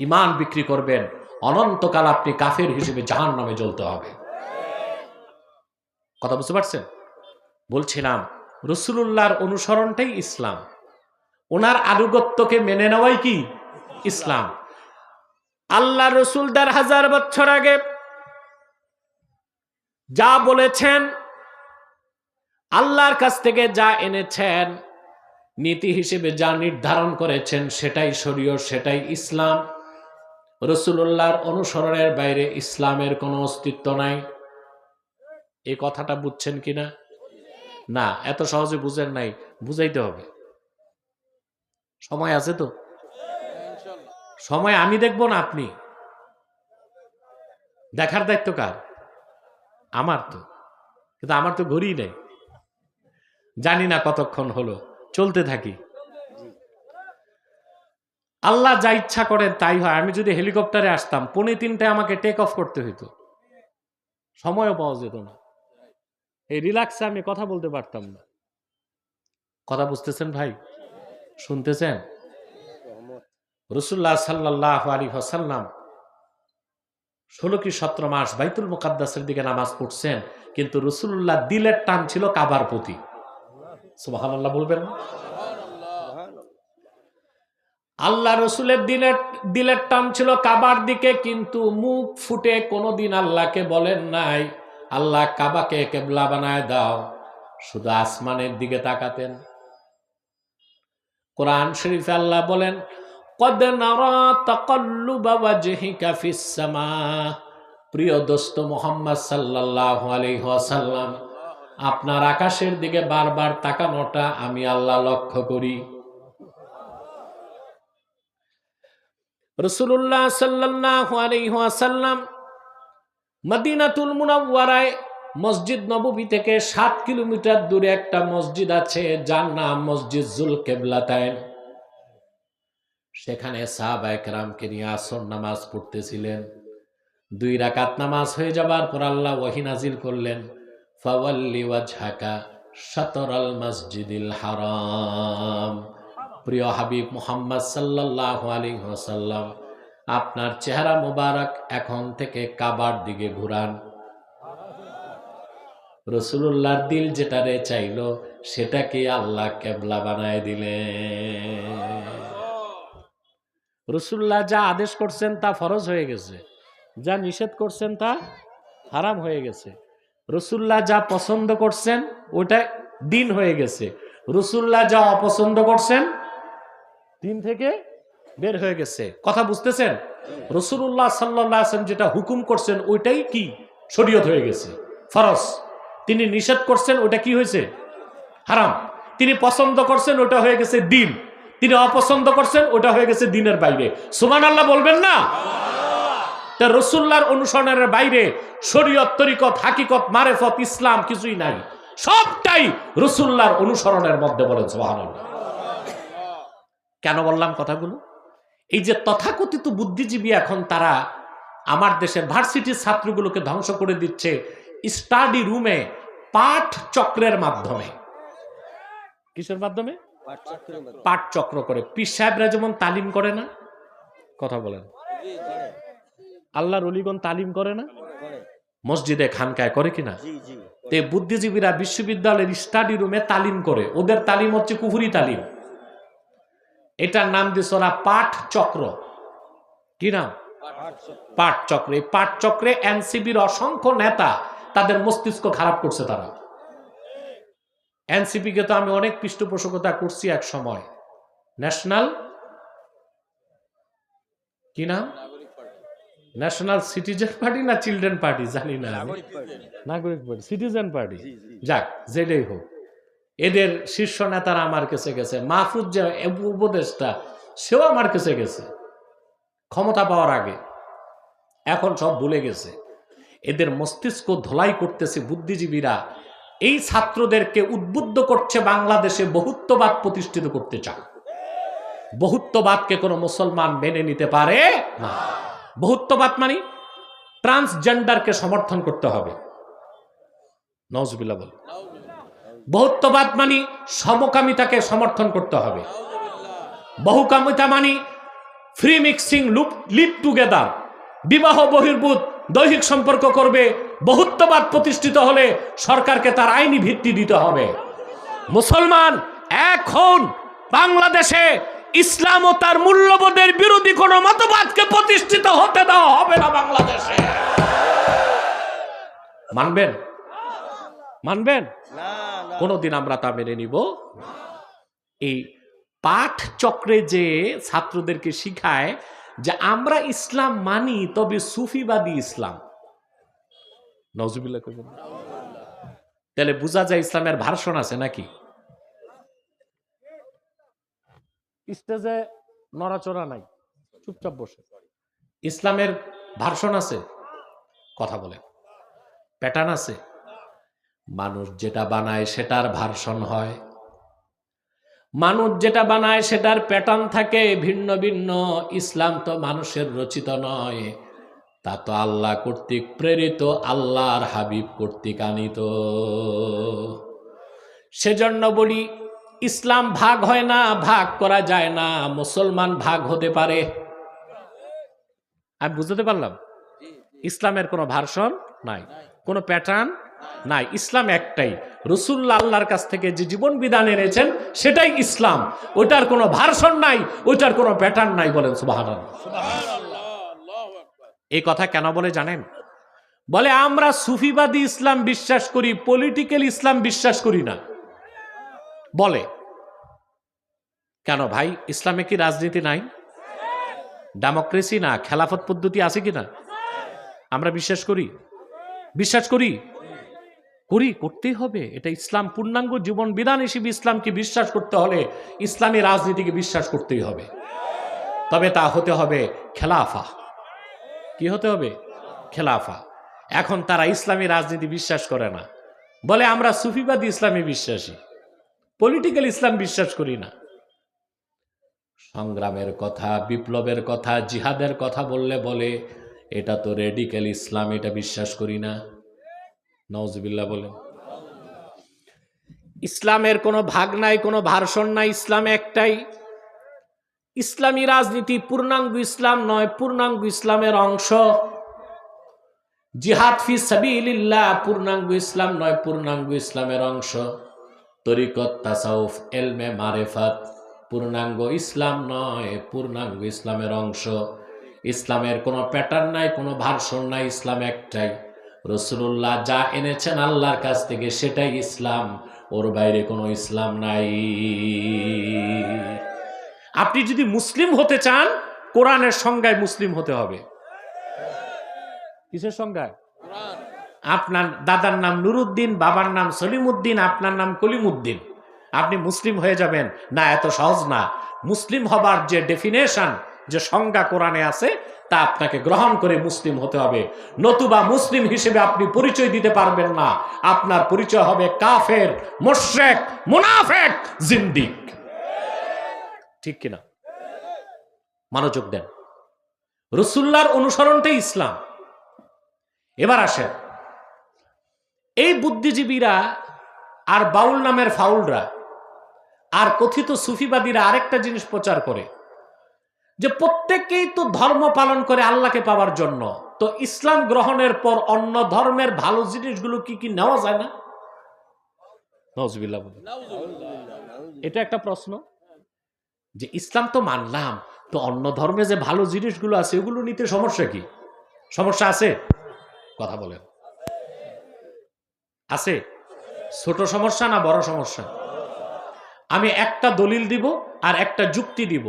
ঈমান বিক্রি করবেন, অনন্তকাল আপনি কাফের হিসেবে জাহান্নামে জ্বলতে হবে। কথা বুঝতে পারছেন? বলছিলাম রাসূলুল্লাহর অনুসরণটাই ইসলাম, ওনার আনুগত্যকে মেনে নেওয়াই কি ইসলাম। আল্লাহ রসুল ১,৫০০ বছর আগে যা বলেছেন, আল্লাহর কাছ থেকে যা এনেছেন, নীতি হিসেবে যা নির্ধারণ করেছেন, সেটাই শরীয়ত, সেটাই ইসলাম। রাসূলুল্লাহর অনুসরণের বাইরে ইসলামের কোনো অস্তিত্ব নাই। এই কথাটা বুঝছেন কিনা? না, এত সহজে বুঝেন নাই, বুঝাইতে হবে। সময় আছে তো? সময় আমি দেখব না আপনি? দেখার দায়িত্ব কার? আমার তো। কিন্তু আমার তো ঘড়ি নেই, জানি না কতক্ষণ হলো, চলতে থাকি। আল্লাহ যা ইচ্ছা করেন তাই হয়। আমি যদি হেলিকপ্টারে আসতাম 2:45 আমাকে টেক অফ করতে হইতো, সময়ও পাওয়া যেত না। এই রিল্যাক্সে আমি কথা বলতে পারতাম না। কথা বুঝতেছেন ভাই? শুনতেছেন? রাসূলুল্লাহ সাল্লাল্লাহু আলাইহি ওয়াসাল্লাম 16 কি 17 মাস বাইতুল মুকাদ্দাসের দিকে নামাজ পড়ছেন, কিন্তু রাসূলুল্লাহ দিলের টান ছিল কাবার প্রতি। সুবহানাল্লাহ বলবেন না? আল্লাহ রসুলের দিলের টান ছিল কাবার দিকে, কিন্তু মুখ ফুটে কোনোদিন আল্লাহকে বলেন নাই আল্লাহ কাবাকে কিবলা বানায় দাও, শুধু আসমানের দিকে তাকাতেন। কোরআন শরীফে আল্লাহ বলেন, কদ নারা তাকাল্লুবা ওয়াজহিকা ফিস সামা। প্রিয় দোস্ত মুহাম্মদ সাল্লাল্লাহু আলাইহি ওয়াসাল্লাম, আপনার আকাশের দিকে বারবার তাকানোটা আমি আল্লাহ লক্ষ্য করি। রাসূলুল্লাহ সাল্লাল্লাহু আলাইহি ওয়াসাল্লাম মদিনাতুল মুনাওয়ারায় মসজিদ নববী থেকে 7 কিলোমিটার দূরে একটা মসজিদ আছে, যার নাম মসজিদ জুল কিবলাতাইন। সেখানে সাহাবায়ে কেরামকে নিয়ে আসর নামাজ পড়তেছিলেন। 2 রাকাত নামাজ হয়ে যাবার পর আল্লাহ ওহী নাজিল করলেন, ফাওয়াল্লি ওয়াজহাকা শাতরাল মসজিদিল হারাম। প্রিয় হাবিব মুহাম্মদ সাল্লাল্লাহু আলাইহি ওয়াসাল্লাম, আপনার চেহারা মোবারক এখন থেকে কাবার দিকে ঘুরান। রাসূলুল্লাহর দিল যেটারে চাইলো সেটাকে আল্লাহ কিবলা বানায় দিলেন। রাসূলুল্লাহ যা আদেশ করছেন তা ফরজ হয়ে গেছে, যা নিষেধ করছেন তা হারাম হয়ে গেছে। রাসূলুল্লাহ যা পছন্দ করছেন ওটা দিন হয়ে গেছে, রাসূলুল্লাহ যা অপছন্দ করছেন দিন থেকে বের হয়ে গেছে। কথা বুঝতেছেন? রাসূলুল্লাহ সাল্লাল্লাহু আলাইহি ওয়াসাল্লাম যেটা হুকুম করছেন ওইটাই কি শরীয়ত হয়ে গেছে, ফরজ। তিনি নিষেধ করছেন ওটা কি হয়েছে? হারাম। তিনি পছন্দ করছেন ওটা হয়ে গেছে দিন, তিনি অপছন্দ করছেন ওটা হয়ে গেছে দিনের বাইরে। সুবহানাল্লাহ বলবেন না? তা রাসূলুল্লাহর অনুসরণের বাইরে শরীয়ত, তরিকত, হাকিকত, মারেফত, ইসলাম কিছুই নাই, সবটাই রাসূলুল্লাহর অনুসরণের মধ্যে। বলেন সুবহানাল্লাহ। কেন বললাম কথাগুলো? এই যে তথাকথিত বুদ্ধিজীবী এখন তারা আমার দেশের ভার্সিটির ছাত্রগুলোকে ধ্বংস করে দিচ্ছে স্টাডি রুমে পাঠ চক্রের মাধ্যমে। কিসের মাধ্যমে? পাঠ চক্র করে। পীর সাহেবরা যেমন তালিম করে না, কথা বলেন, আল্লাহর ওলিগণ তালিম করে না, মসজিদে খানকায় করে কিনা? তে বুদ্ধিজীবীরা বিশ্ববিদ্যালয়ের স্টাডি রুমে তালিম করে, ওদের তালিম হচ্ছে কুফরি তালিম। এটার নাম দিয়েছে ওরা পাঠ চক্র। কি নাম? পাঠ চক্র। এই পাঠ চক্রে এনসিবির অসংখ্য নেতা তাদের মস্তিষ্ক খারাপ করছে তারা। এনসিপি কে তো আমি অনেক পৃষ্ঠপোষকতা করছি এক সময়। ন্যাশনাল কি নাম? ন্যাশনাল সিটিজেন পার্টি না চিলড্রেন পার্টি জানি না, নাগরিক পার্টি, সিটিজেন পার্টি, যাক যেটাই হোক, এদের শীর্ষ নেতারা আমার কাছে গেছে। মাহফুজ যে উপদেষ্টা সেও আমার কাছে গেছে ক্ষমতা পাওয়ার আগে, এখন সব ভুলে গেছে। এদের মস্তিষ্ক ধোলাই করতেছে বুদ্ধিজীবীরা। এই ছাত্রদেরকে উদ্বুদ্ধ করছে বাংলাদেশে বহুত্ববাদ প্রতিষ্ঠিত করতে চায়। বহুত্ববাদকে কোনো মুসলমান মেনে নিতে পারে না। বহুত্ববাদ মানে ট্রান্সজেন্ডারকে সমর্থন করতে হবে, নাউজুবিল্লাহ বল। বহুত্ববাদ মানে সমকামিতাকে সমর্থন করতে হবে। বহুকামিতা মানে ফ্রি মিক্সিং, লিভ টুগেদার, বিবাহ বহির্ভূত দৈহিক সম্পর্ক করবে, বহুত্ববাদ প্রতিষ্ঠিত হলে সরকারকে তার আইনি ভিত্তি দিতে হবে। মুসলমান এখন বাংলাদেশে ইসলাম ও তার মূল্যবোধের বিরোধী কোনো মতবাদকে প্রতিষ্ঠিত হতে দেওয়া হবে না বাংলাদেশে। মানবেন? মানবেন? কোনদিন আমরা তা মেনে নিব? এই পাঠ চক্রে যে ছাত্রদেরকে শিখায় যে আমরা ইসলাম মানি, তবে সুফিবাদী ইসলাম, নাউজুবিল্লাহ কইবেন, তাহলে বোঝা যায় ইসলামের ভার্সন আছে নাকি? স্টেজে নড়াচড়া নাই, চুপচাপ বসে। ইসলামের ভার্সন আছে? কথা বলে। প্যাটার্ন আছে? মানুষ যেটা বানায় সেটার ভার্সন হয়, মানুষ যেটা বানায় সেটার প্যাটার্ন থাকে ভিন্ন ভিন্ন। ইসলাম তো মানুষের রচিত নয়, তা তো আল্লাহ কর্তৃক প্রেরিত, আল্লাহর হাবিব কর্তৃক আনিত। সেজন্য বলি ইসলাম ভাগ হয় না, ভাগ করা যায় না। মুসলমান ভাগ হতে পারে। আমি বুঝতে পারলাম? ইসলামের কোনো ভার্সন নাই, কোনো প্যাটার্ন নাই। ইসলাম একটাই। রাসূলুল্লাহ আল্লাহর কাছ থেকে যে জীবন বিধান এনেছেন সেটাই ইসলাম। ওইটার কোনো ভার্সন নাই, ওইটার কোনো প্যাটার্ন নাই। বলেন সুবহানাল্লাহ। এই কথা কেন বলে জানেন? বলে আমরা সুফিবাদী ইসলাম বিশ্বাস করি, পলিটিক্যাল ইসলাম বিশ্বাস করি না। বলে কেন ভাই? ইসলামে কি রাজনীতি নাই? ডেমোক্রেসি না, খেলাফত পদ্ধতি আছে কিনা? আমরা বিশ্বাস করি, বিশ্বাস করি, করি, করতেই হবে। এটা ইসলাম পূর্ণাঙ্গ জীবন বিধান হিসেবে ইসলামকে বিশ্বাস করতে হলে ইসলামী রাজনীতিকে বিশ্বাস করতেই হবে। তবে তা হতে হবে খেলাফা। কি হতে হবে? খেলাফা। এখন তারা ইসলামী রাজনীতি বিশ্বাস করে না, বলে আমরা সুফিবাদী ইসলামে বিশ্বাসী, পলিটিক্যাল ইসলাম বিশ্বাস করি না। সংগ্রামের কথা, বিপ্লবের কথা, জিহাদের কথা বললে বলে এটা তো রেডিক্যাল ইসলাম, এটা বিশ্বাস করি না। নাউজুবিল্লাহ বলে। ইসলামের কোনো ভাগ নাই, কোনো ভার্সন নাই। ইসলাম একটাই। ইসলামী রাজনীতি পূর্ণাঙ্গ ইসলাম নয়, পূর্ণাঙ্গ ইসলামের অংশ। জিহাদ ফি সাবিলিল্লাহ পূর্ণাঙ্গ ইসলাম নয়, পূর্ণাঙ্গ ইসলামের অংশ। তরিকত, তাসাউফ, এলমে মারেফাত পূর্ণাঙ্গ ইসলাম নয়, পূর্ণাঙ্গ ইসলামের অংশ। ইসলামের কোনো প্যাটার্ন নাই, কোনো ভার্সন নাই। ইসলাম একটাই। রাসূলুল্লাহ যা এনেছেন আল্লাহর কাছ থেকে সেটাই ইসলাম, ওর বাইরে কোনো ইসলাম নাই। আপনি যদি মুসলিম হতে চান, কোরআনের সংজ্ঞায় মুসলিম হতে হবে। কিসের সংজ্ঞায়? আপনার দাদার নাম নুরুদ্দিন, বাবার নাম সলিমউদ্দিন, আপনার নাম কলিমউদ্দিন, আপনি মুসলিম হয়ে যাবেন? না, এত সহজ না। মুসলিম হবার যে ডেফিনেশন, যে সংজ্ঞা কোরআনে আছে, তা আপনাকে গ্রহণ করে মুসলিম হতে হবে। নতুবা মুসলিম হিসেবে আপনি পরিচয় দিতে পারবেন না। আপনার পরিচয় হবে কাফের, মুশরিক, মুনাফিক, জিন্দিক। ঠিক কিনা? মনোযোগ দেন। রাসূলুল্লাহর অনুসরণটাই ইসলাম। এবার আসেন, এই বুদ্ধিজীবীরা আর বাউল নামের ফাউলরা আর কথিত সুফিবাদীরা আরেকটা জিনিস প্রচার করে যে প্রত্যেকেই তো ধর্ম পালন করে আল্লাহকে পাওয়ার জন্য, তো ইসলাম গ্রহণের পর অন্য ধর্মের ভালো জিনিসগুলো কি কি নেওয়া যায় না? নাউজুবিল্লাহ। এটা একটা প্রশ্ন যে ইসলাম তো মানলাম, তো অন্য ধর্মে যে ভালো জিনিসগুলো আছে ওগুলো নিতে সমস্যা কি? সমস্যা আছে? কথা বলেন। আছে? ছোট সমস্যা না বড় সমস্যা? আমি একটা দলিল দিব আর একটা যুক্তি দিব।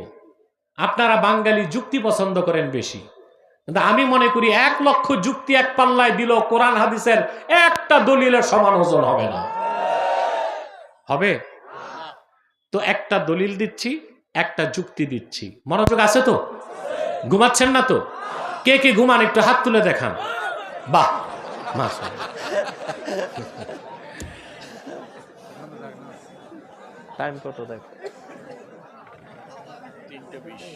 আপনারা বাঙালি যুক্তি পছন্দ করেন বেশি, কিন্তু আমি মনে করি 1 লক্ষ যুক্তি এক পাল্লায় দিল, কোরআন হাদিসের একটা দলিলের সমান ওজন হবে না। হবে? তো একটা দলিল দিচ্ছি, একটা যুক্তি দিচ্ছি। মনোযোগ আছে তো? ঘুমাচ্ছেন না তো? কে কে ঘুমান একটু হাত তুলে দেখান। বাহ, মাশাআল্লাহ। টাইম কত দেখ? 3:20।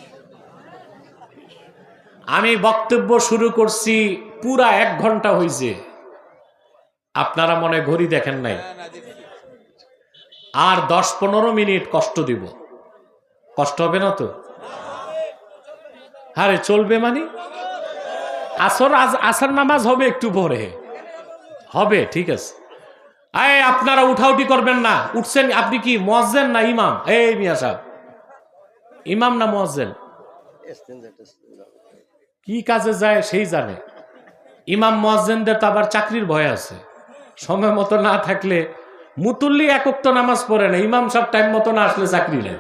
আমি বক্তব্য শুরু করছি, পুরা 1 ঘন্টা হয়েছে। আপনারা মনে ঘড়ি দেখেন নাই। আর 10-15 মিনিট কষ্ট দিব। কষ্ট হবে না তো? আরে চলবে মানে আসর নামাজ হবে একটু পরে, হবে, ঠিক আছে। আপনারা উঠাউটি করবেন না। উঠছেন আপনি কি মুয়াজ্জিন না ইমাম? এই মিয়া সাহেব, ইমাম না মুয়াজ্জিন? কি কাজে যায় সেই জানে। ইমাম মুয়াজ্জিনদের তো আবার চাকরির ভয় আছে, সময় মতো না থাকলে। মুতুল্লি এক ওয়াক্ত নামাজ পড়ে না, ইমাম সব টাইম মতো না আসলে চাকরি নেই।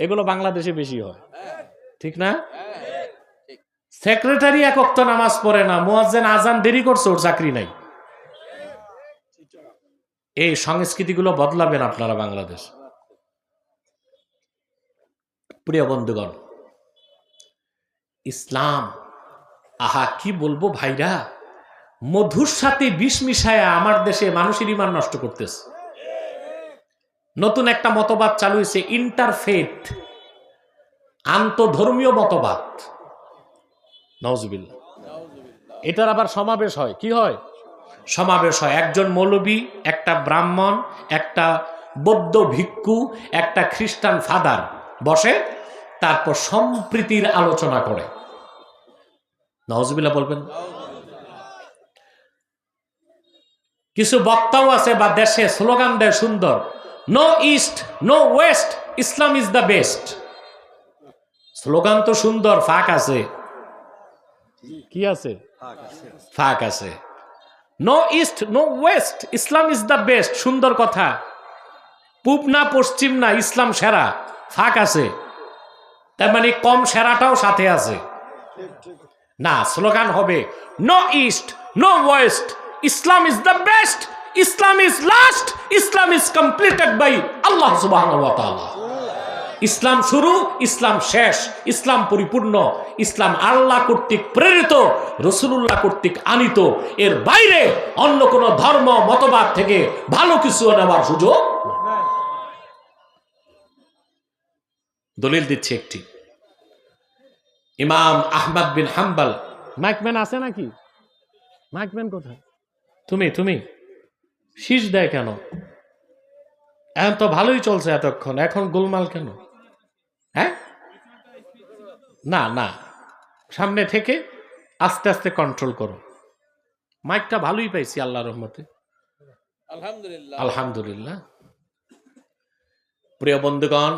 এগুলো বাংলাদেশে বেশি হয়, ঠিক না? সেক্রেটারি এক ওয়াক্ত নামাজ পড়ে না, মুয়াজ্জিন আজান দেরি করছে, ওর চাকরি নাই। এই সংস্কৃতিগুলো বদলাবেন আপনারা বাংলাদেশ। প্রিয় বন্ধুগণ, ইসলাম, আহা কি বলবো ভাইরা, মধুর সাথে বিষ মিশায়া আমার দেশে মানুষের ঈমান নষ্ট করতেছে। নতুন একটা মতবাদ চালু হয়েছে, ইন্টারফেথ, আন্তধর্মীয় মতবাদ। নাউজুবিল্লাহ। এটার আবার সমাবেশ হয়। কি হয়? সমাবেশ হয়। একজন মৌলবী, একটা ব্রাহ্মণ, একটা বৌদ্ধ ভিক্ষু, একটা খ্রিস্টান ফাদার বসে, তারপর সম্প্রীতির আলোচনা করে। নাউজুবিল্লাহ বলবেন। কিছু বক্তাও আছে বা দেশে স্লোগান দেয় সুন্দর, no east no west, Islam is the best. Slogan তো সুন্দর, ফাঁক আছে। কি আছে? ফাঁক আছে। No east no west, Islam is the best, সুন্দর কথা। পূব না পশ্চিম না, ইসলাম সেরা, ফাঁক আছে। তার মানে কম সেরাটাও সাথে আছে না। স্লোগান হবে no east no west, Islam is the best, Islam is last, Islam is completed by আল্লাহ সুবহানাহু ওয়া তাআলা। ইসলাম শুরু, ইসলাম শেষ, ইসলাম পরিপূর্ণ। ইসলাম আল্লাহ কর্তৃক প্রেরিত, রাসূলুল্লাহ কর্তৃক আনিত। এর বাইরে অন্য কোন ধর্ম মতবাদ থেকে ভালো কিছু নেওয়ার সুযোগ। দলিল দিচ্ছে একটি, ইমাম আহমদ বিন হাম্বল। মাইকম্যান আছে নাকি? মাইকম্যান কোথায়? তুমি শীষ দেয় কেন? এখন তো ভালোই চলছে এতক্ষণ, এখন গোলমাল কেন? হ্যাঁ, না না, সামনে থেকে আস্তে আস্তে কন্ট্রোল করো। মাইকটা ভালোই পাইছি আল্লাহর রহমতে, আলহামদুলিল্লাহ আলহামদুলিল্লাহ। প্রিয় বন্ধুগণ,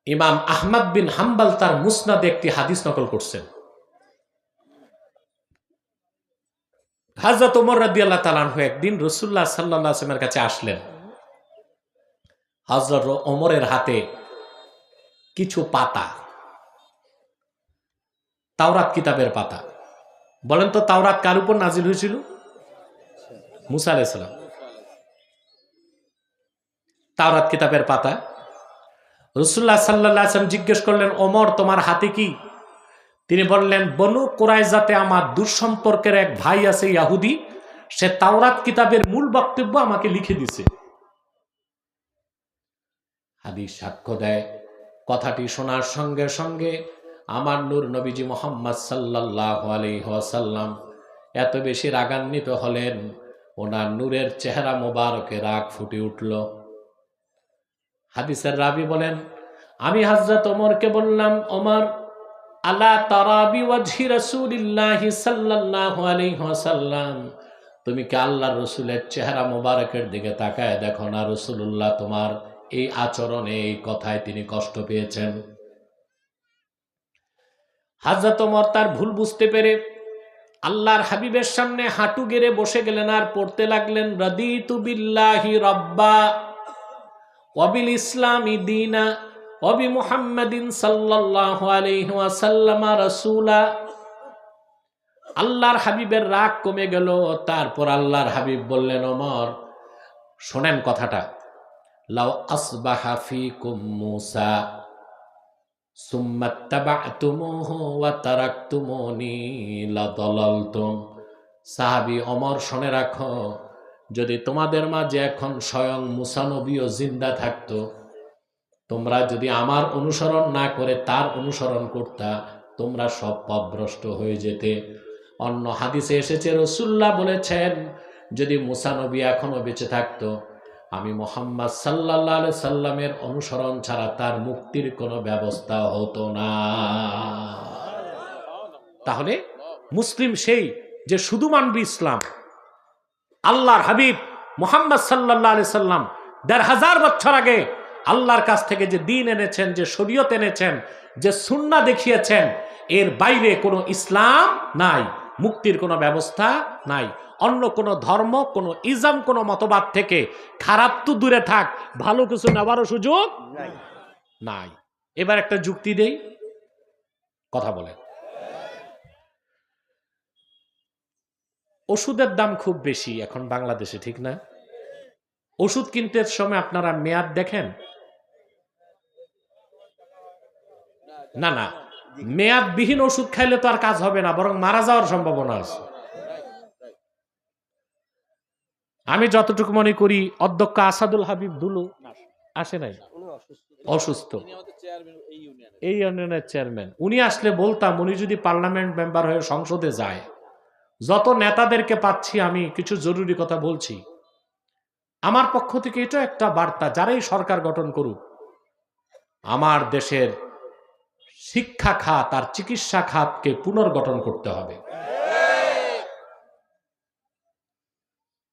ইমাম আহমদ বিন হাম্বল তার মুসনাদে একটি হাদিস নকল করছেন। হযরত ওমর রাদিয়াল্লাহু তাআলা আনহু একদিন রাসূলুল্লাহ সাল্লাল্লাহু আলাইহি ওয়াসাল্লামের কাছে আসলেন। হযরত ওমরের হাতে কিছু পাতা, তাওরাত কিতাবের পাতা। বলেন তো তাওরাত কার উপর নাজিল হয়েছিল? মুসা আলাইহিস সালাম। তাওরাত কিতাবের পাতা। রাসূলুল্লাহ সাল্লাল্লাহু আলাইহি ওয়াসাল্লাম জিজ্ঞেস করলেন, ওমর তোমার হাতে কি? তিনি বললেন, বনু কুরাইজাতে আমার দুঃসম্পর্কের এক ভাই আছে ইহুদি, সে তাওরাত কিতাবের মূল বক্তব্য আমাকে লিখে দিছে। হাদিস সাক্ষ্য দেয়, কথাটি শোনার সঙ্গে সঙ্গে আমার নূর নবীজি মুহাম্মদ সাল্লাল্লাহু আলাইহি ওয়াসাল্লাম এত বেশি রাগান্বিত হলেন, ওনার নূরের চেহারা মোবারকে রাগ ফুটে উঠল। হাদিসের রাবি বলেন, আমি হযরত ওমরকে বললাম, ওমর, আলা তারা বিওয়াজহি রাসূলিল্লাহি সাল্লাল্লাহু আলাইহি ওয়াসাল্লাম, তুমি কি আল্লাহর রাসূলের চেহারা মোবারকের দিকে তাকায় দেখো না, রাসূলুল্লাহ তোমার এই আচরণে, এই কথায় তিনি কষ্ট পেয়েছেন। হযরত ওমর তার ভুল বুঝতে পেরে আল্লাহর হাবিবের সামনে হাঁটু গেড়ে বসে গেলেন আর পড়তে লাগলেন, রাদিতু বিল্লাহি রাব্বা ওয়া বিল ইসলামি দীনা ওয়া বি মুহাম্মাদিন সাল্লাল্লাহু আলাইহি ওয়াসাল্লাম রাসূলা। আল্লাহর হাবিবের রাগ কমে গেল। তারপর আল্লাহর হাবিব বললেন, ওমর শোনেন কথাটা, লাউ আসবাহা ফীকুম মূসা সুম্মা তাবা'তুমুহু ওয়া তারাকতুমুনি লাদালালতুম। সাহাবী ওমর, শুনে রাখো, যদি তোমাদের মাঝে এখন স্বয়ং মূসা নবীও জিন্দা থাকতো, তোমরা যদি আমার অনুসরণ না করে তার অনুসরণ করতা, তোমরা সব পথভ্রষ্ট হয়ে যেতে। অন্য হাদিসে এসেছে, রাসূলুল্লাহ বলেছেন, যদি মূসা নবী এখনো বেঁচে থাকতো, আমি মুহাম্মদ সাল্লাল্লাহু আলাইহি সাল্লামের অনুসরণ ছাড়া তার মুক্তির কোনো ব্যবস্থা হতো না। তাহলে মুসলিম সেই যে শুধু মানবি ইসলাম। আল্লাহর হাবিব মুহাম্মদ সাল্লাল্লাহু আলাইহি সাল্লাম ১৫০০ বছর আগে আল্লাহর কাছ থেকে যে দ্বীন এনেছেন, যে শরীয়ত এনেছেন, যে সুন্নাহ দেখিয়েছেন, এর বাইরে কোনো ইসলাম নাই, মুক্তির কোনো ব্যবস্থা নাই। অন্য কোনো ধর্ম, কোনো ইজম, কোনো মতবাদ থেকে খারাপ তো দূরে থাক, ভালো কিছু নেওয়ারও সুযোগ নাই। এবার একটা যুক্তি দেই, কথা বলেন। ওষুধের দাম খুব বেশি এখন বাংলাদেশে, ঠিক না? ওষুধ কিনতে সময় আপনারা মেয়াদ দেখেন? না না, মেয়াদবিহীন ওষুধ খাইলে তো আর কাজ হবে না, বরং মারা যাওয়ার সম্ভাবনা আছে। আমি যতটুকু মনে করি অধ্যক্ষ আসাদুল হাবিব দুলু আসে নাই, অসুস্থ, এই ইউনিয়নের চেয়ারম্যান। উনি আসলে বলতাম, উনি যদি পার্লামেন্ট মেম্বার হয়ে সংসদে যায়, যত নেতাদেরকে পাচ্ছি আমি কিছু জরুরি কথা বলছি, আমার পক্ষ থেকে এটা একটা বার্তা, যারাই সরকার গঠন করুক, আমার দেশের শিক্ষা খাত আর চিকিৎসা খাতকে পুনর্গঠন করতে হবে।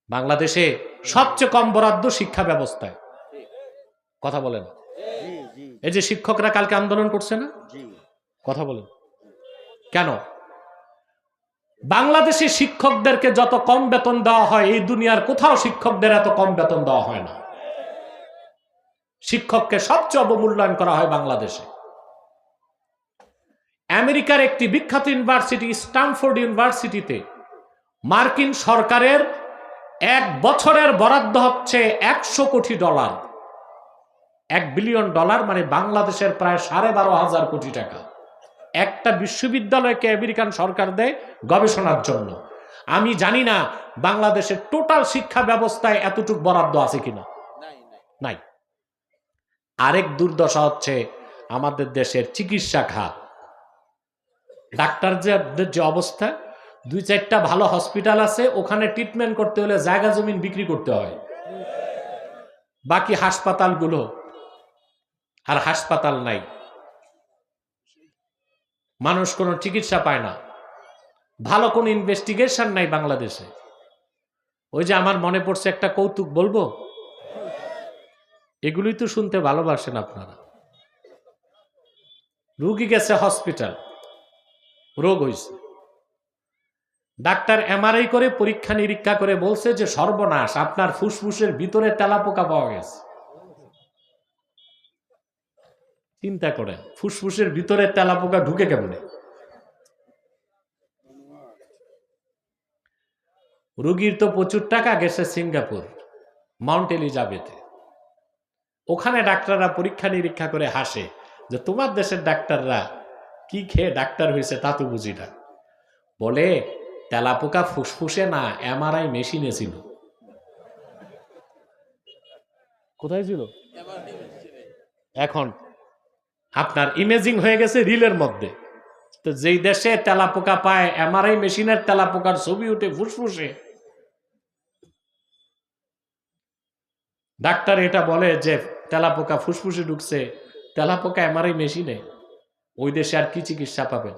বাংলাদেশে সবচেয়ে কম বরাদ্দ শিক্ষা ব্যবস্থায়, কথা বলেন। এই যে শিক্ষকরা কালকে আন্দোলন করছে না, কথা বলেন কেন? বাংলাদেশি শিক্ষকদেরকে যত কম বেতন দেওয়া হয়, এই দুনিয়ার কোথাও শিক্ষকদের এত কম বেতন দেওয়া হয় না। শিক্ষককে সবচেয়ে অবমূল্যায়ন করা হয় বাংলাদেশে। আমেরিকার একটি বিখ্যাত ইউনিভার্সিটি, স্ট্যানফোর্ড ইউনিভার্সিটিতে মার্কিন সরকারের এক বছরের বরাদ্দ হচ্ছে $100 কোটি, $1 বিলিয়ন, মানে বাংলাদেশের প্রায় ১২,৫০০ কোটি টাকা। একটা বিশ্ববিদ্যালয়কে আমেরিকান সরকার দেয় গবেষণার জন্য। আমি জানি না বাংলাদেশের টোটাল শিক্ষা ব্যবস্থায় এতটুকু বরাদ্দ আছে কিনা, নাই। আরেক দুর্দশা হচ্ছে আমাদের দেশের চিকিৎসা খাত। ডাক্তারদের যে অবস্থা, ২-৪টা ভালো হসপিটাল আছে, ওখানে ট্রিটমেন্ট করতে হলে জায়গা জমিন বিক্রি করতে হয়। বাকি হাসপাতালগুলো, আর হাসপাতাল নাই, মানুষ কোনো চিকিৎসা পায় না, ভালো কোনো ইনভেস্টিগেশন নাই বাংলাদেশে। ওই যে আমার মনে পড়ছে একটা কৌতুক, বলবো? এগুলোই তো শুনতে ভালোবাসেন আপনারা। রুগী গেছে হসপিটাল, রোগ হয়েছে, ডাক্তার এমআরআই করে পরীক্ষা নিরীক্ষা করে বলছে যে সর্বনাশ, আপনার ফুসফুসের ভিতরে তেলাপোকা পাওয়া গেছে। চিন্তা করেন, ফুসফুসের ভিতরে তেলাপোকা ঢুকে কেমনে? রুগীর তো প্রচুর টাকা, গেছে সিঙ্গাপুর, মাউন্ট এলিজাবেথে। ওখানে ডাক্তাররা পরীক্ষা নিরীক্ষা করে হাসে যে তোমার দেশের ডাক্তাররা কি খেয়ে ডাক্তার হয়েছে তা তো বুঝি না। বলে তেলাপোকা ফুসফুসে না, এমআরআই মেশিনে ছিল। কোথায় ছিল? এখন আপনার ইমেজিং হয়ে গেছে রিলের মধ্যে। তো যেই দেশে তেলাপোকা পায়, এমআরআই মেশিনের তেলাপোকার ছবি উঠে ফুসফুসে। ডাক্তার এটা বলে যে তেলাপোকা ফুসফুসে ঢুকছে, তেলাপোকা এমআরআই মেশিনে। ওই দেশে আর কি চিকিৎসা পাবেন?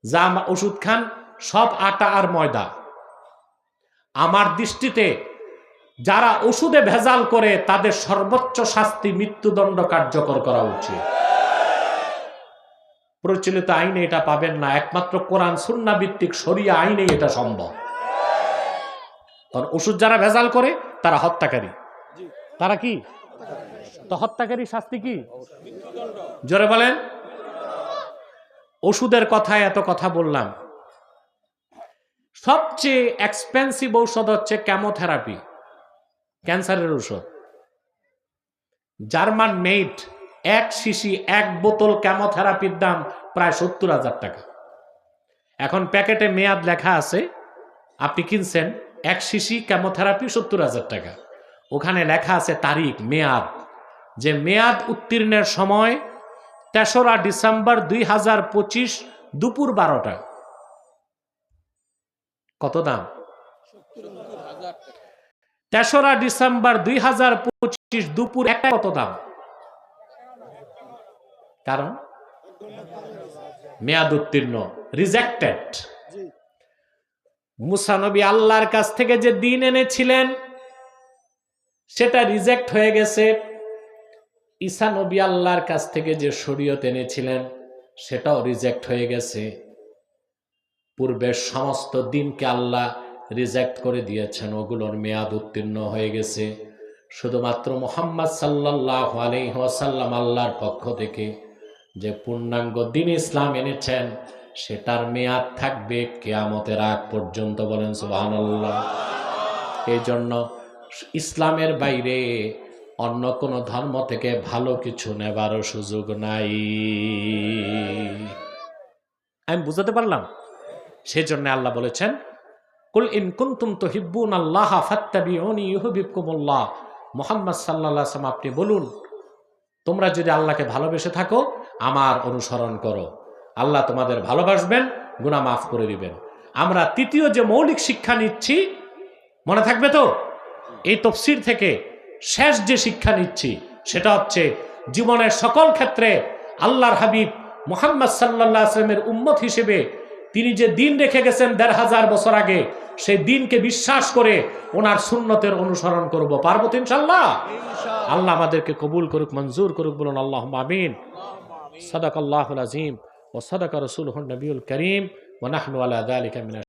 যা ওষুধ খান সব আটা আর ময়দা। আমার দৃষ্টিতে যারা ওষুধে ভেজাল করে তাদের সর্বোচ্চ শাস্তি মৃত্যুদণ্ড কার্যকর করা উচিত। প্রচলিত আইনে এটা পাবেন না, একমাত্র কোরআন সুন্নাহ ভিত্তিক শরিয়া আইনে এটা সম্ভব। কারণ ওষুধ যারা ভেজাল করে তারা হত্যাকারী। তারা কি? তো হত্যাকারী শাস্তি কি? জোরে বলেন। ওষুধের কথায় এত কথা বললাম, সবচেয়ে এক্সপেন্সিভ ঔষধ হচ্ছে কেমোথেরাপি, ক্যান্সারের ঔষধ। জার্মান মেড এক শিশি, এক বোতল কেমোথেরাপির দাম প্রায় ৭০,০০০ টাকা। এখন প্যাকেটে মেয়াদ লেখা আছে, আপনি কিনছেন এক শিশি কেমোথেরাপি ৭০,০০০ টাকা। ওখানে লেখা আছে তারিখ, মেয়াদ, যে মেয়াদ উত্তীর্ণের সময় ৩রা ডিসেম্বর ২০২৫ দুপুর ১২টা। কত দাম? ৩রা ডিসেম্বর ২০২৫ দুপুর ১টা কত দাম? কারণ মেয়াদ উত্তীর্ণ, রিজেক্টেড। মুসা নবী আল্লাহর কাছ থেকে যে দিন এনেছিলেন সেটা রিজেক্ট হয়ে গেছে। ঈসা নবী আল্লাহর কাছ থেকে যে শরীয়ত এনেছিলেন সেটাও রিজেক্ট হয়ে গেছে। পূর্বের সমস্ত দিনকে আল্লাহ রিজেক্ট করে দিয়েছেন, ওগুলোর মেয়াদ উত্তীর্ণ হয়ে গেছে। শুধুমাত্র মুহাম্মদ সাল্লাল্লাহু আলাইহি ওয়াসাল্লাম আল্লাহর পক্ষ থেকে যে পূর্ণাঙ্গ দিন ইসলাম এনেছেন সেটার মেয়াদ থাকবে কিয়ামতের আগ পর্যন্ত। বলেন সুবহানাল্লাহ। এই জন্য ইসলামের বাইরে অন্য কোন ধর্ম থেকে ভালো কিছু নেবারও সুযোগ নাই। আমি বুঝাতে পারলাম? সেজন্য আল্লাহ বলেছেন, কুল ইন কুনতুম তুহিব্বুনাল্লাহা ফাত্তাবিউনি ইউহিব্বুকুমুল্লাহ। মুহাম্মদ সাল্লাল্লাহু আলাইহি ওয়াসাল্লাম আপনি বলুন, তোমরা যদি আল্লাহকে ভালোবেসে থাকো আমার অনুসরণ করো, আল্লাহ তোমাদের ভালোবাসবেন, গুনাহ মাফ করে দিবেন। আমরা তৃতীয় যে মৌলিক শিক্ষা নিচ্ছি, মনে থাকবে তো? এই তাফসীর থেকে শেষ যে শিক্ষা নিচ্ছি সেটা হচ্ছে জীবনের সকল ক্ষেত্রে আল্লাহর হাবিব মুহাম্মদ সাল্লাল্লাহু আলাইহি ওয়াসাল্লামের উম্মত হিসেবে তিনি যে দিন রেখে গেছেন ১৫০০ বছর আগে, সেই দিনকে বিশ্বাস করে ওনার সুন্নতের অনুসরণ করব। পারবো তো ইনশাআল্লাহ? আল্লাহ আমাদেরকে কবুল করুক, মঞ্জুর করুক। বলুন আল্লাহুম্মা আমিন। সাদাকাল্লাহুল আযীম ওয়া সাদাকা রাসূলুহুন নবিয়ুল কারীম ওয়া নাহনু আলা যালিকা মিনাশ